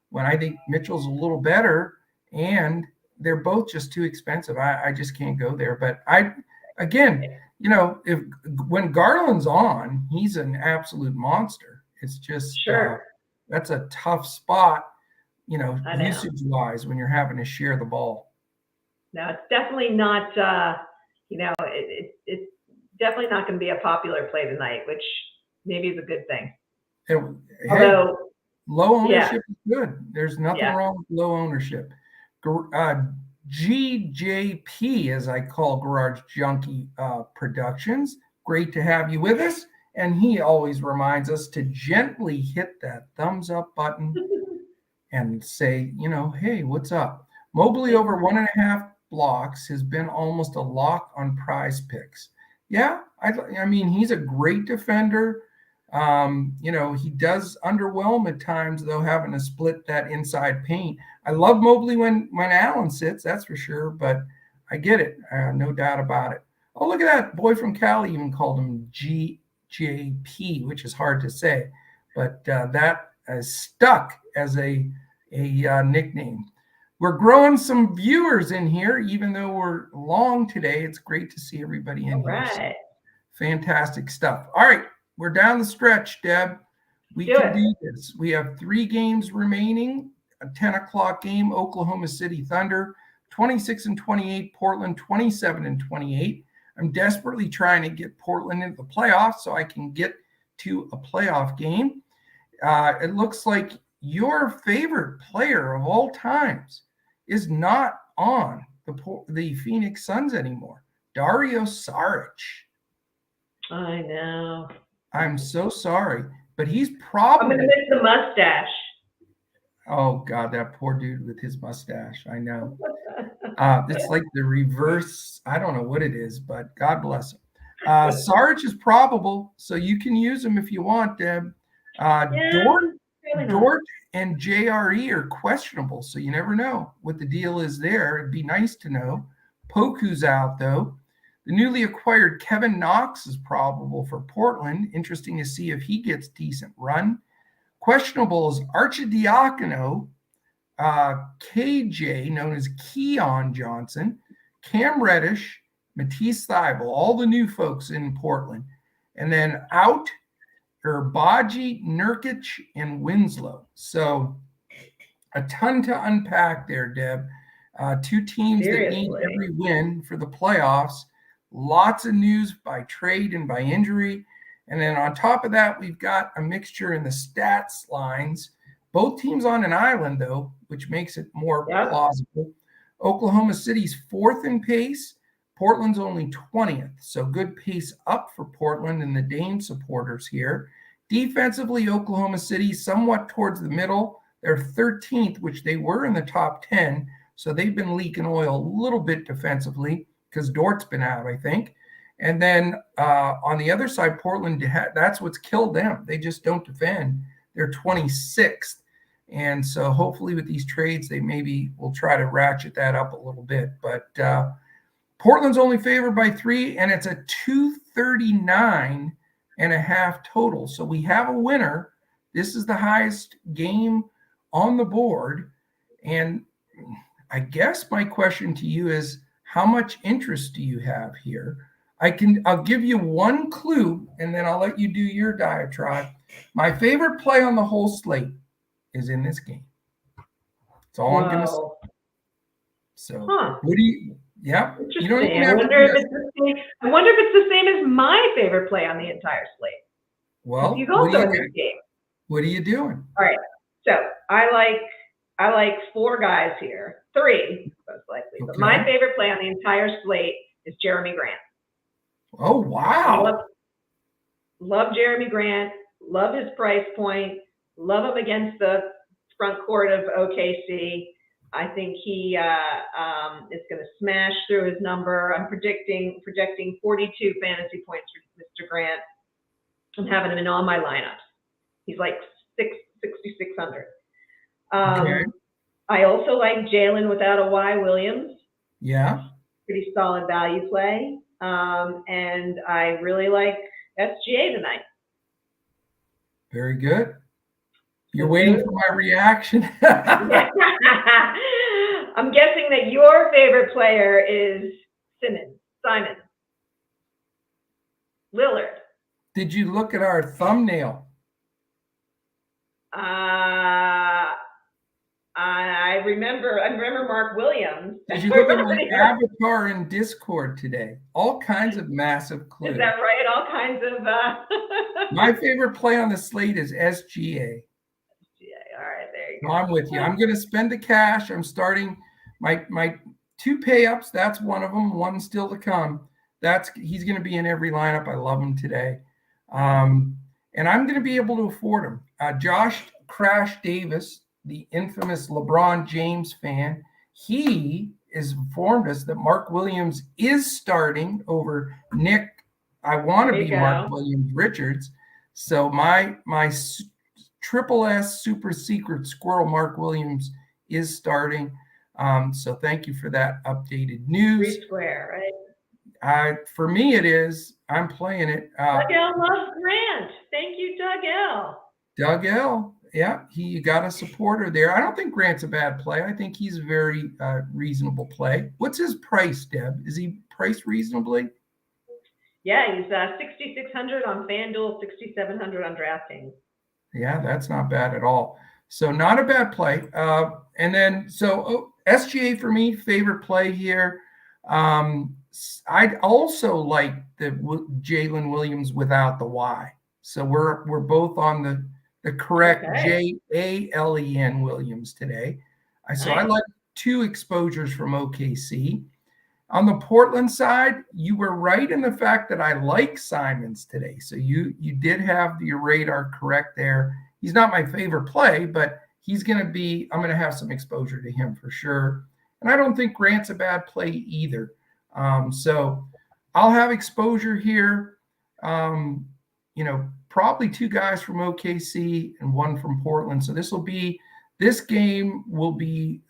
when I think Mitchell's a little better, and they're both just too expensive. I just can't go there. But when Garland's on, he's an absolute monster. It's just that's a tough spot, I know. usage-wise when you're having to share the ball. No, it's definitely not, it's definitely not going to be a popular play tonight, which maybe is a good thing. Although, low ownership is good. There's nothing wrong with low ownership. GJP, as I call Garage Junkie Productions, great to have you with us. And he always reminds us to gently hit that thumbs up button and say, hey, what's up? Mobley over 1.5 blocks has been almost a lock on Prize Picks. Yeah, I mean, he's a great defender. He does underwhelm at times, though, having to split that inside paint. I love Mobley when Allen sits, that's for sure, but I get it. No doubt about it. Oh, look at that. Boy from Cali even called him GJP, which is hard to say, but that is stuck as a nickname. We're growing some viewers in here, even though we're long today. It's great to see everybody in here. So, fantastic stuff. All right, we're down the stretch, Deb. We can do this. We have 3 games remaining. A 10 o'clock game, Oklahoma City Thunder, 26-28, Portland, 27-28. I'm desperately trying to get Portland into the playoffs so I can get to a playoff game. It looks like your favorite player of all times is not on the Phoenix Suns anymore. Dario Saric. I know. I'm so sorry, but he's probably... I'm going to miss the mustache. Oh, God, that poor dude with his mustache. I know. It's like the reverse. I don't know what it is, but God bless him. Saric is probable, so you can use him if you want, Deb. Dort and JRE are questionable, so you never know what the deal is there. It'd be nice to know. Poku's out, though. The newly acquired Kevin Knox is probable for Portland. Interesting to see if he gets decent run. Questionable is Arcidiacono, KJ, known as Keon Johnson, Cam Reddish, Matisse Thybulle, all the new folks in Portland. And then out are Baji, Nurkic, and Winslow. So a ton to unpack there, Deb. 2 teams that need every win for the playoffs. Lots of news by trade and by injury. And then on top of that, we've got a mixture in the stats lines. Both teams on an island, though, which makes it more plausible. Oklahoma City's 4th in pace. Portland's only 20th. So good pace up for Portland and the Dame supporters here. Defensively, Oklahoma City somewhat towards the middle. They're 13th, which they were in the top 10. So they've been leaking oil a little bit defensively because Dort's been out, I think. And then on the other side, Portland, that's what's killed them. They just don't defend. They're 26th. And so hopefully with these trades, they maybe will try to ratchet that up a little bit. But Portland's only favored by 3, and it's a 239.5 total. So we have a winner. This is the highest game on the board. And I guess my question to you is, how much interest do you have here? I'll give you one clue, and then I'll let you do your diatribe. My favorite play on the whole slate is in this game. That's all I'm going to say. So, what do you? Yeah, you don't even have I wonder if it's the same as my favorite play on the entire slate. Well, he's also in this game. What are you doing? All right, so I like 4 guys here, 3 most likely. Okay. But my favorite play on the entire slate is Jeremy Grant. Oh, wow. Love Jeremy Grant. Love his price point. Love him against the front court of OKC. I think he is going to smash through his number. I'm projecting 42 fantasy points for Mr. Grant. I'm having him in all my lineups. He's like 6,600. Okay. I also like Jalen without a Y Williams. Yeah. Pretty solid value play. And I really like SGA tonight. Very good. You're waiting for my reaction. I'm guessing that your favorite player is Simon. Lillard. Did you look at our thumbnail? remember Mark Williams. Did you look at my avatar in Discord today? All kinds of massive clues. Is that right? All kinds of. My favorite play on the slate is SGA. All right, there you go. I'm with you. I'm going to spend the cash. I'm starting my 2 pay-ups. That's one of them. One still to come. He's going to be in every lineup. I love him today. And I'm going to be able to afford him. Josh Crash Davis, the infamous LeBron James fan, he has informed us that Mark Williams is starting over Nick. I want to be Mark Williams Richards. So my triple S super secret squirrel Mark Williams is starting. So thank you for that updated news. 3 square, right? For me, it is. I'm playing it. Doug L loves Grant. Thank you, Doug L. Doug L. Yeah, he got a supporter there. I don't think Grant's a bad play. I think he's a very reasonable play. What's his price, Deb? Is he priced reasonably? Yeah, he's 6,600 on FanDuel, 6,700 on DraftKings. Yeah, that's not bad at all. So not a bad play. And then SGA for me, favorite play here. I'd also like the Jalen Williams without the Y. So we're both on the correct Jalen Williams today. So I like 2 exposures from OKC. On the Portland side, you were right in the fact that I like Simons today. So you did have your radar correct there. He's not my favorite play, but I'm going to have some exposure to him for sure. And I don't think Grant's a bad play either. So I'll have exposure here. Probably 2 guys from OKC and 1 from Portland. So this game will be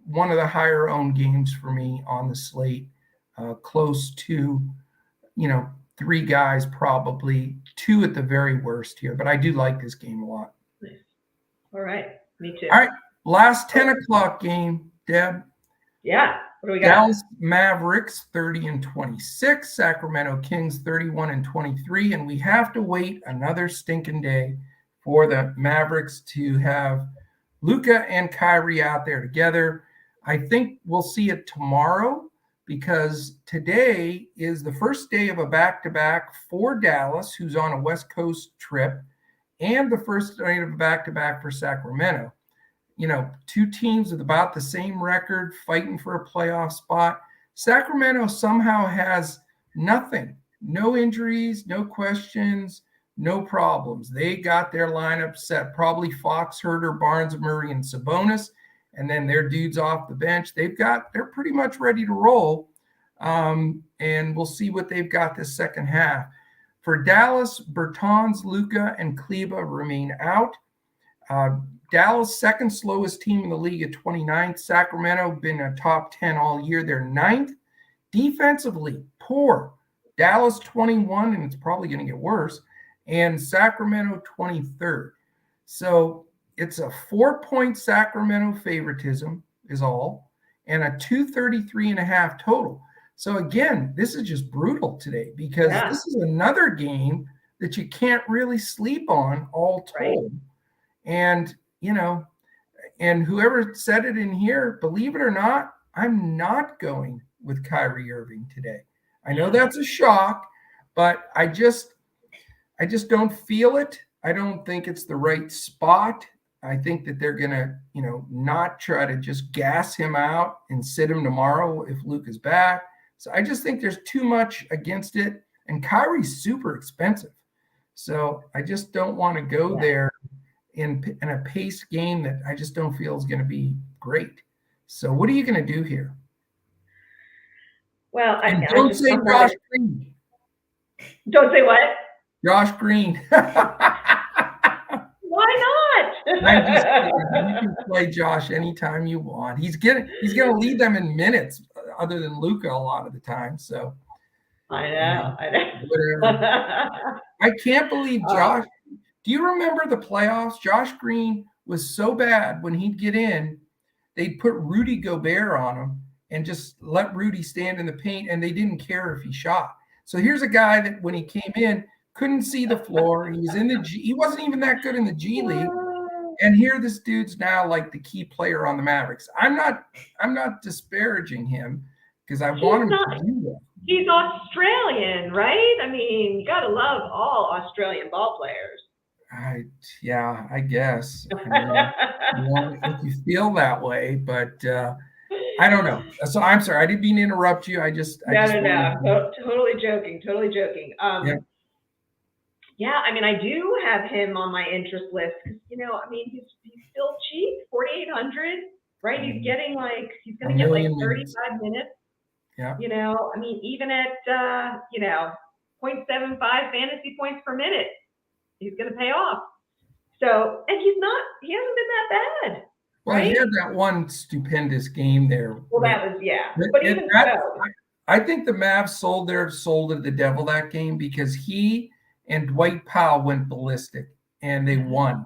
one of the higher owned games for me on the slate, close to, 3 guys, probably 2 at the very worst here. But I do like this game a lot. Nice. All right. Me too. All right. Last 10 o'clock game, Deb. Yeah. What do we got? Dallas Mavericks 30-26, Sacramento Kings 31-23, and we have to wait another stinking day for the Mavericks to have Luka and Kyrie out there together. I think we'll see it tomorrow because today is the first day of a back-to-back for Dallas, who's on a West Coast trip, and the first night of a back-to-back for Sacramento. 2 teams with about the same record fighting for a playoff spot. Sacramento somehow has nothing, no injuries, no questions, no problems. They got their lineup set, probably Fox, Herter, Barnes, Murray, and Sabonis, and then their dudes off the bench. They're pretty much ready to roll, and we'll see what they've got this second half. For Dallas, Bertans, Luka, and Kleba remain out. Dallas, second slowest team in the league at 29th. Sacramento been a top 10 all year. They're 9th. Defensively, poor. Dallas 21, and it's probably going to get worse. And Sacramento 23rd. So it's a 4-point Sacramento favoritism is all, and a 233.5 total. So again, this is just brutal today because this is another game that you can't really sleep on all told. Right. And, and whoever said it in here, believe it or not, I'm not going with Kyrie Irving today. I know that's a shock, but I just don't feel it. I don't think it's the right spot. I think that they're going to, not try to just gas him out and sit him tomorrow if Luke is back. So I just think there's too much against it. And Kyrie's super expensive. So I just don't want to go there in a pace game that I just don't feel is going to be great. So what are you going to do here? Well, don't say Josh Green. Don't say what? Josh Green. Why not? I'm just kidding. You can play Josh anytime you want. He's going to lead them in minutes, other than Luka a lot of the time. So I know. Whatever. I can't believe Josh. Do you remember the playoffs? Josh Green was so bad when he'd get in, they'd put Rudy Gobert on him and just let Rudy stand in the paint, and they didn't care if he shot. So here's a guy that when he came in, couldn't see the floor. He was he wasn't even that good in the G League. And here this dude's now like the key player on the Mavericks. I'm not disparaging him because I want him to do well. He's Australian, right? I mean, you gotta love all Australian ball players. Yeah, I guess. I mean, if you feel that way, but I don't know. So I'm sorry, I didn't mean to interrupt you. No. Totally joking. Yeah. Yeah, I mean, I do have him on my interest list because, I mean, he's still cheap, 4,800, right? He's going to get like 35 minutes. Yeah. I mean, even at 0.75 fantasy points per minute, he's going to pay off. So, and he hasn't been that bad. Well, right? he had that one stupendous game there. Well, that was, yeah. But even so. I think the Mavs sold to the devil that game because he and Dwight Powell went ballistic and they won.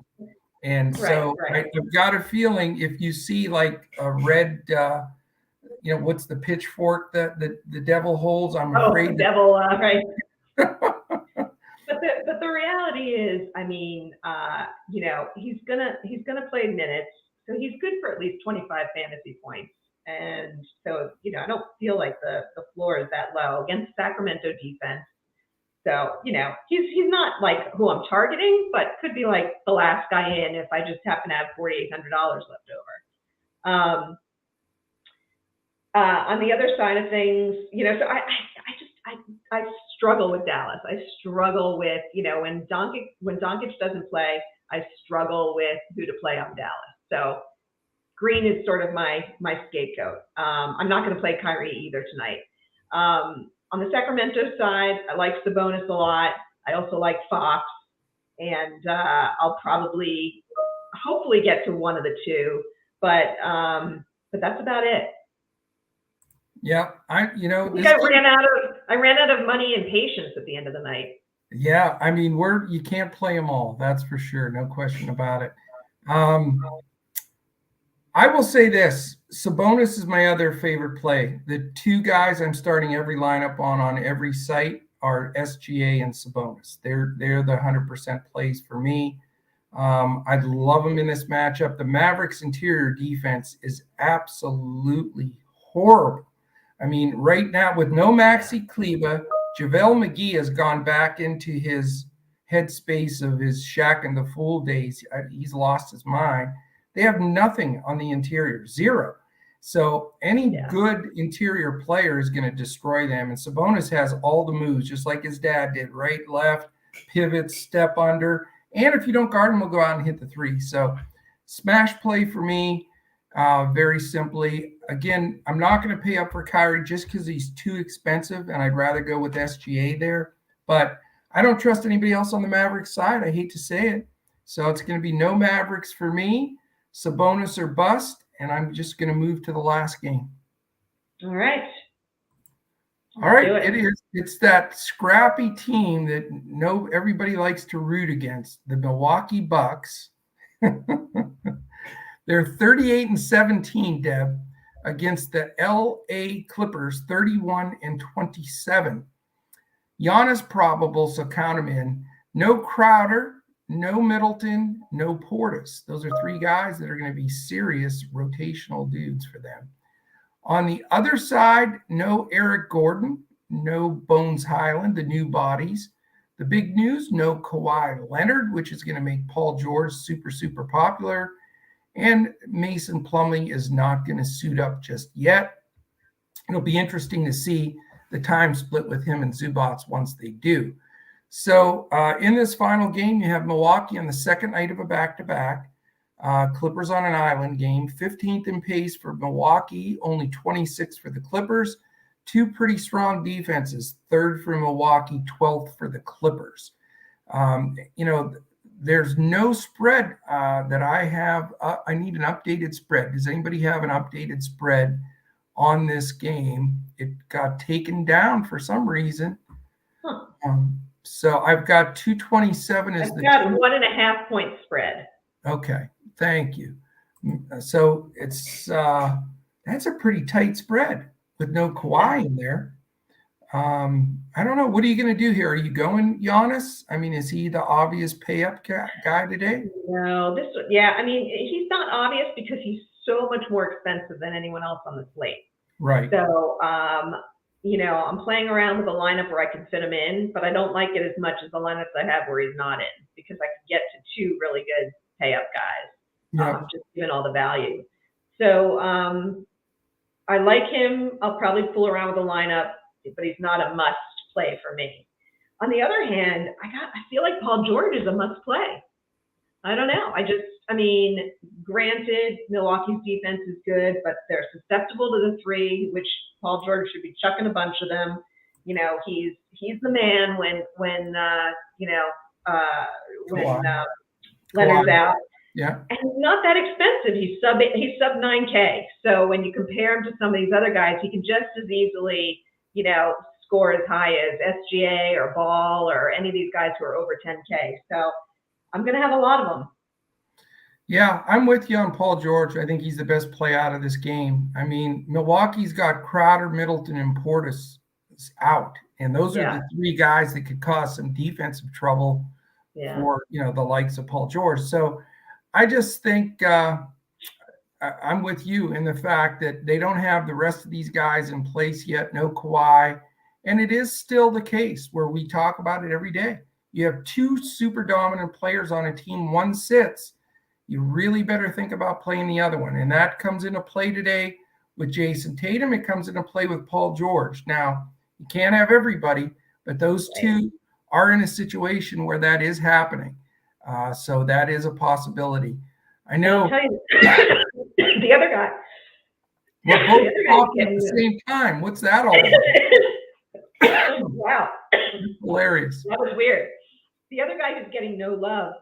And so I've got a feeling if you see like a red, what's the pitchfork that the devil holds? I'm afraid. The devil, right. But the reality is, I mean, he's gonna play minutes, so he's good for at least 25 fantasy points. And so, I don't feel like the floor is that low against Sacramento defense. So, he's not like who I'm targeting, but could be like the last guy in if I just happen to have $4,800 left over. On the other side of things, so I struggle with Dallas. I struggle with, when Doncic doesn't play, I struggle with who to play on Dallas. So Green is sort of my scapegoat. I'm not going to play Kyrie either tonight. On the Sacramento side, I like Sabonis a lot. I also like Fox, and I'll hopefully get to one of the two, but that's about it. Yeah, I ran out of money and patience at the end of the night. Yeah, I mean, you can't play them all. That's for sure, no question about it. I will say this: Sabonis is my other favorite play. The two guys I'm starting every lineup on every site are SGA and Sabonis. They're the 100% plays for me. I'd love them in this matchup. The Mavericks' interior defense is absolutely horrible. I mean, right now with no Maxi Kleber, JaVale McGee has gone back into his headspace of his Shaq and the Fool days. He's lost his mind. They have nothing on the interior, zero. So any good interior player is going to destroy them. And Sabonis has all the moves, just like his dad did, right, left, pivot, step under. And if you don't guard him, he'll go out and hit the three. So smash play for me, very simply. Again, I'm not going to pay up for Kyrie just because he's too expensive, and I'd rather go with SGA there. But I don't trust anybody else on the Mavericks side. I hate to say it. So it's going to be no Mavericks for me. Sabonis or bust, and I'm just going to move to the last game. All right. It is. It's that scrappy team that everybody likes to root against, the Milwaukee Bucks. They're 38-17, Deb, against the LA Clippers, 31-27. Giannis probable, so count him in. No Crowder. No Middleton, no Portis. Those are three guys that are going to be serious rotational dudes for them. On the other side, no Eric Gordon, no Bones Highland, the new bodies. The big news, no Kawhi Leonard, which is going to make Paul George super, super popular. And Mason Plumlee is not going to suit up just yet. It'll be interesting to see the time split with him and Zubats once they do. So in this final game, you have Milwaukee on the second night of a back-to-back. Clippers on an island game. 15th in pace for Milwaukee, only 26th for the Clippers. Two pretty strong defenses, third for Milwaukee, 12th for the Clippers. There's no spread that I have. I need an updated spread. Does anybody have an updated spread on this game? It got taken down for some reason. So I've got 227 as I've got 1.5 point spread. Okay, thank you. So it's that's a pretty tight spread with no Kawhi in there. I don't know. What are you going to do here? Are you going Giannis? I mean, is he the obvious pay up guy today? No, yeah, I mean, he's not obvious because he's so much more expensive than anyone else on the slate. Right. So, I'm playing around with a lineup where I can fit him in, but I don't like it as much as the lineups I have where he's not in, because I can get to two really good pay up guys. Yeah. Just given all the value. So, I like him. I'll probably fool around with the lineup, but he's not a must play for me. On the other hand, I feel like Paul George is a must play. I don't know. Granted, Milwaukee's defense is good, but they're susceptible to the three, which Paul George should be chucking a bunch of them. He's the man when Leonard's out. Yeah. And he's not that expensive. He's sub 9K. So when you compare him to some of these other guys, he can just as easily, score as high as SGA or Ball or any of these guys who are over 10K. So I'm going to have a lot of them. Yeah, I'm with you on Paul George. I think he's the best play out of this game. I mean, Milwaukee's got Crowder, Middleton, and Portis out. And those are the three guys that could cause some defensive trouble for, the likes of Paul George. So I just think I'm with you in the fact that they don't have the rest of these guys in place yet, no Kawhi. And it is still the case where we talk about it every day. You have two super dominant players on a team, one sits. You really better think about playing the other one. And that comes into play today with Jason Tatum. It comes into play with Paul George. Now, you can't have everybody, but those two are in a situation where that is happening. So that is a possibility. I know. I'll tell you, the other guy. We're both talking at the same time. What's that all about? Wow. Hilarious. That was weird. The other guy who's getting no love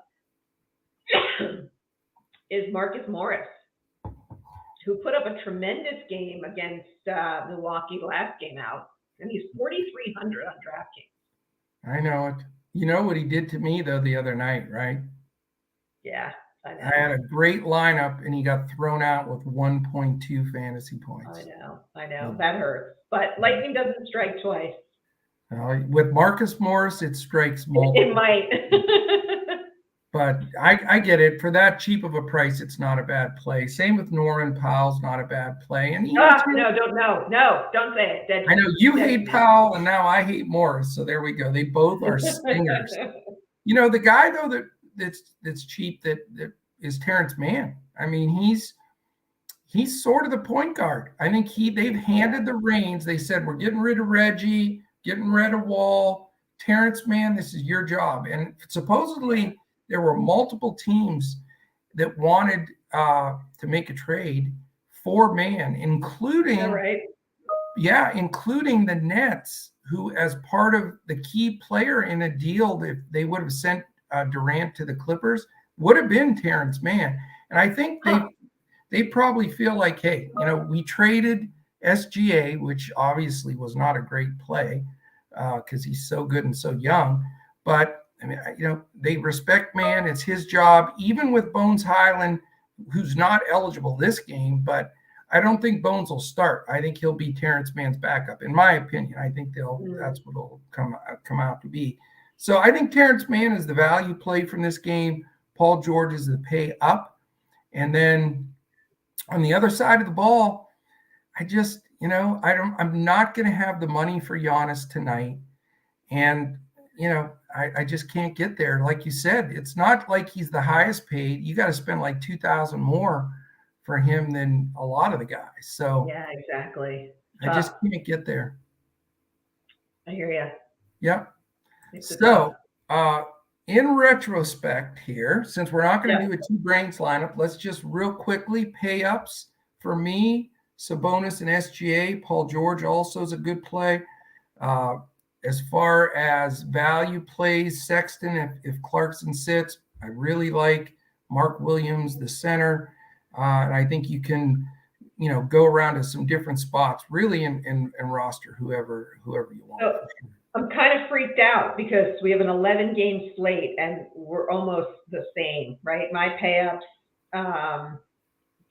is Marcus Morris, who put up a tremendous game against Milwaukee last game out, and he's 4,300 on DraftKings. I know it. You know what he did to me, though, the other night, right? Yeah, I know. I had a great lineup, and he got thrown out with 1.2 fantasy points. I know. That hurts. But lightning doesn't strike twice. With Marcus Morris, it strikes multiple. It might. But I get it. For that cheap of a price, it's not a bad play. Same with Norman Powell's not a bad play. And no, don't say it. I know you hate Powell, and now I hate Morris. So there we go. They both are stingers. The guy though that's cheap that is Terrence Mann. I mean, he's sort of the point guard. I think they've handed the reins. They said, we're getting rid of Reggie, getting rid of Wall. Terrence Mann, this is your job. And supposedly there were multiple teams that wanted to make a trade for Mann, including including the Nets, who, as part of the key player in a deal that they would have sent Durant to the Clippers, would have been Terrence Mann. And I think they probably feel like, hey, we traded SGA, which obviously was not a great play because he's so good and so young. But I mean, they respect Mann. It's his job, even with Bones Highland, who's not eligible this game. But I don't think Bones will start. I think he'll be Terrence Mann's backup, in my opinion. I think that's what it'll come out to be. So I think Terrence Mann is the value play from this game. Paul George is the pay up. And then on the other side of the ball, I just, I'm not going to have the money for Giannis tonight. And, I just can't get there. Like you said, it's not like he's the highest paid. You got to spend like $2,000 more for him than a lot of the guys. So yeah, exactly. I just can't get there. I hear you. Yep. So in retrospect here, since we're not going to do a two brains lineup, let's just real quickly pay ups for me. Sabonis and SGA. Paul George also is a good play. As far as value plays, Sexton, if Clarkson sits, I really like Mark Williams, the center. And I think you can, go around to some different spots, really in roster whoever you want. So I'm kind of freaked out because we have an 11-game slate and we're almost the same, right? My pay-ups,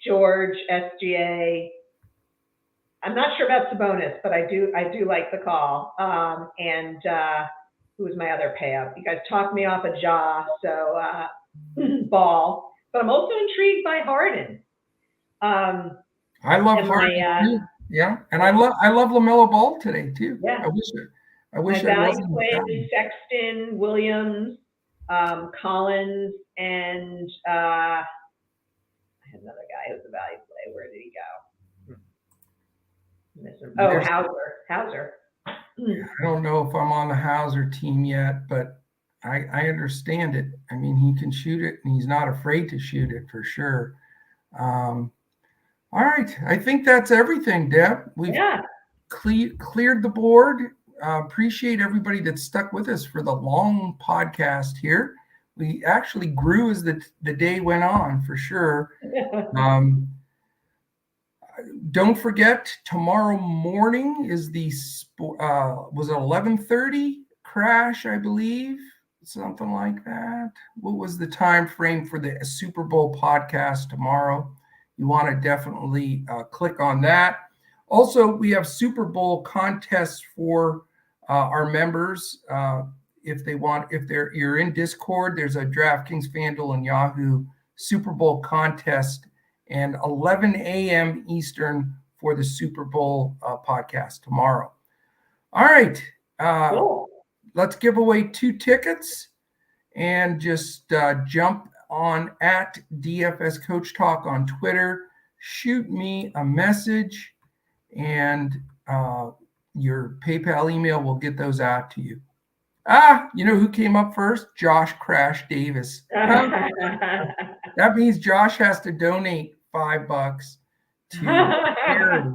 George, SGA, I'm not sure about Sabonis, but I do like the call. Who was my other pay up? You guys talked me off a jaw, so Ball. But I'm also intrigued by Harden. I love Harden too. Yeah, and I love LaMelo Ball today too. Yeah. I wish my I value wasn't. play is Sexton, Williams, Collins, and I had another guy who was a value play. Where did he go? Oh, Hauser. I don't know if I'm on the Hauser team yet, but I understand it. I mean, he can shoot it, and he's not afraid to shoot it for sure. All right, I think that's everything, Deb. We've cleared the board. Appreciate everybody that stuck with us for the long podcast here. We actually grew as the day went on, for sure. Don't forget, tomorrow morning is the was it 11:30 crash, I believe, something like that. What was the time frame for the Super Bowl podcast tomorrow? You want to definitely click on that. Also, we have Super Bowl contests for our members. If you're in Discord, there's a DraftKings, FanDuel, and YAHOO Super Bowl contest, and 11 a.m. Eastern for the Super Bowl podcast tomorrow. All right. Cool. Let's give away 2 tickets and just jump on at DFS Coach Talk on Twitter. Shoot me a message, and your PayPal email will get those out to you. You know who came up first? Josh Crash Davis. That means Josh has to donate $5 to charity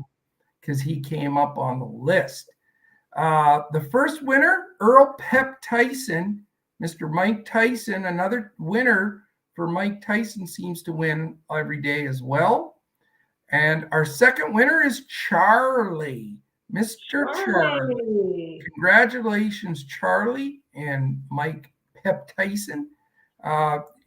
because he came up on the list. The first winner, Earl Pep Tyson, Mr. Mike Tyson, another winner for Mike Tyson, seems to win every day as well. And our second winner is Charlie, Mr. Charlie. Congratulations, Charlie and Mike Pep Tyson.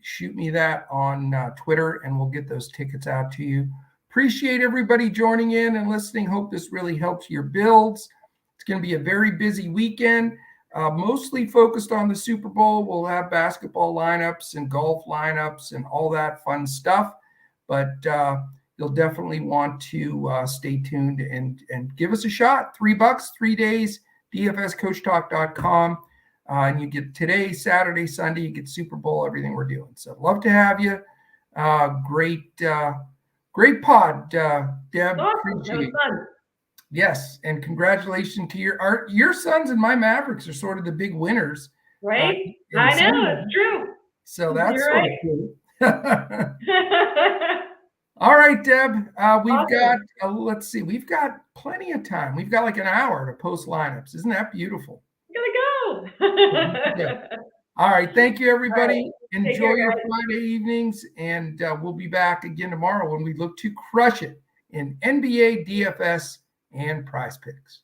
Shoot me that on Twitter, and we'll get those tickets out to you. Appreciate everybody joining in and listening. Hope this really helps your builds. It's going to be a very busy weekend, mostly focused on the Super Bowl. We'll have basketball lineups and golf lineups and all that fun stuff. But you'll definitely want to stay tuned and give us a shot. $3, 3 days, dfscoachtalk.com. And you get today, Saturday, Sunday, you get Super Bowl, everything we're doing. So love to have you. Great pod, Deb. Awesome. That was fun. Yes, and congratulations to your Suns and my Mavericks are sort of the big winners. Right? I know, it's true. So that's sort of cool. All right, Deb. We've got, let's see, we've got plenty of time. We've got like an hour to post lineups. Isn't that beautiful? Gotta go. Yeah. All right. Thank you, everybody. Right. Enjoy your Friday evenings, and we'll be back again tomorrow when we look to crush it in NBA, DFS, and Prize Picks.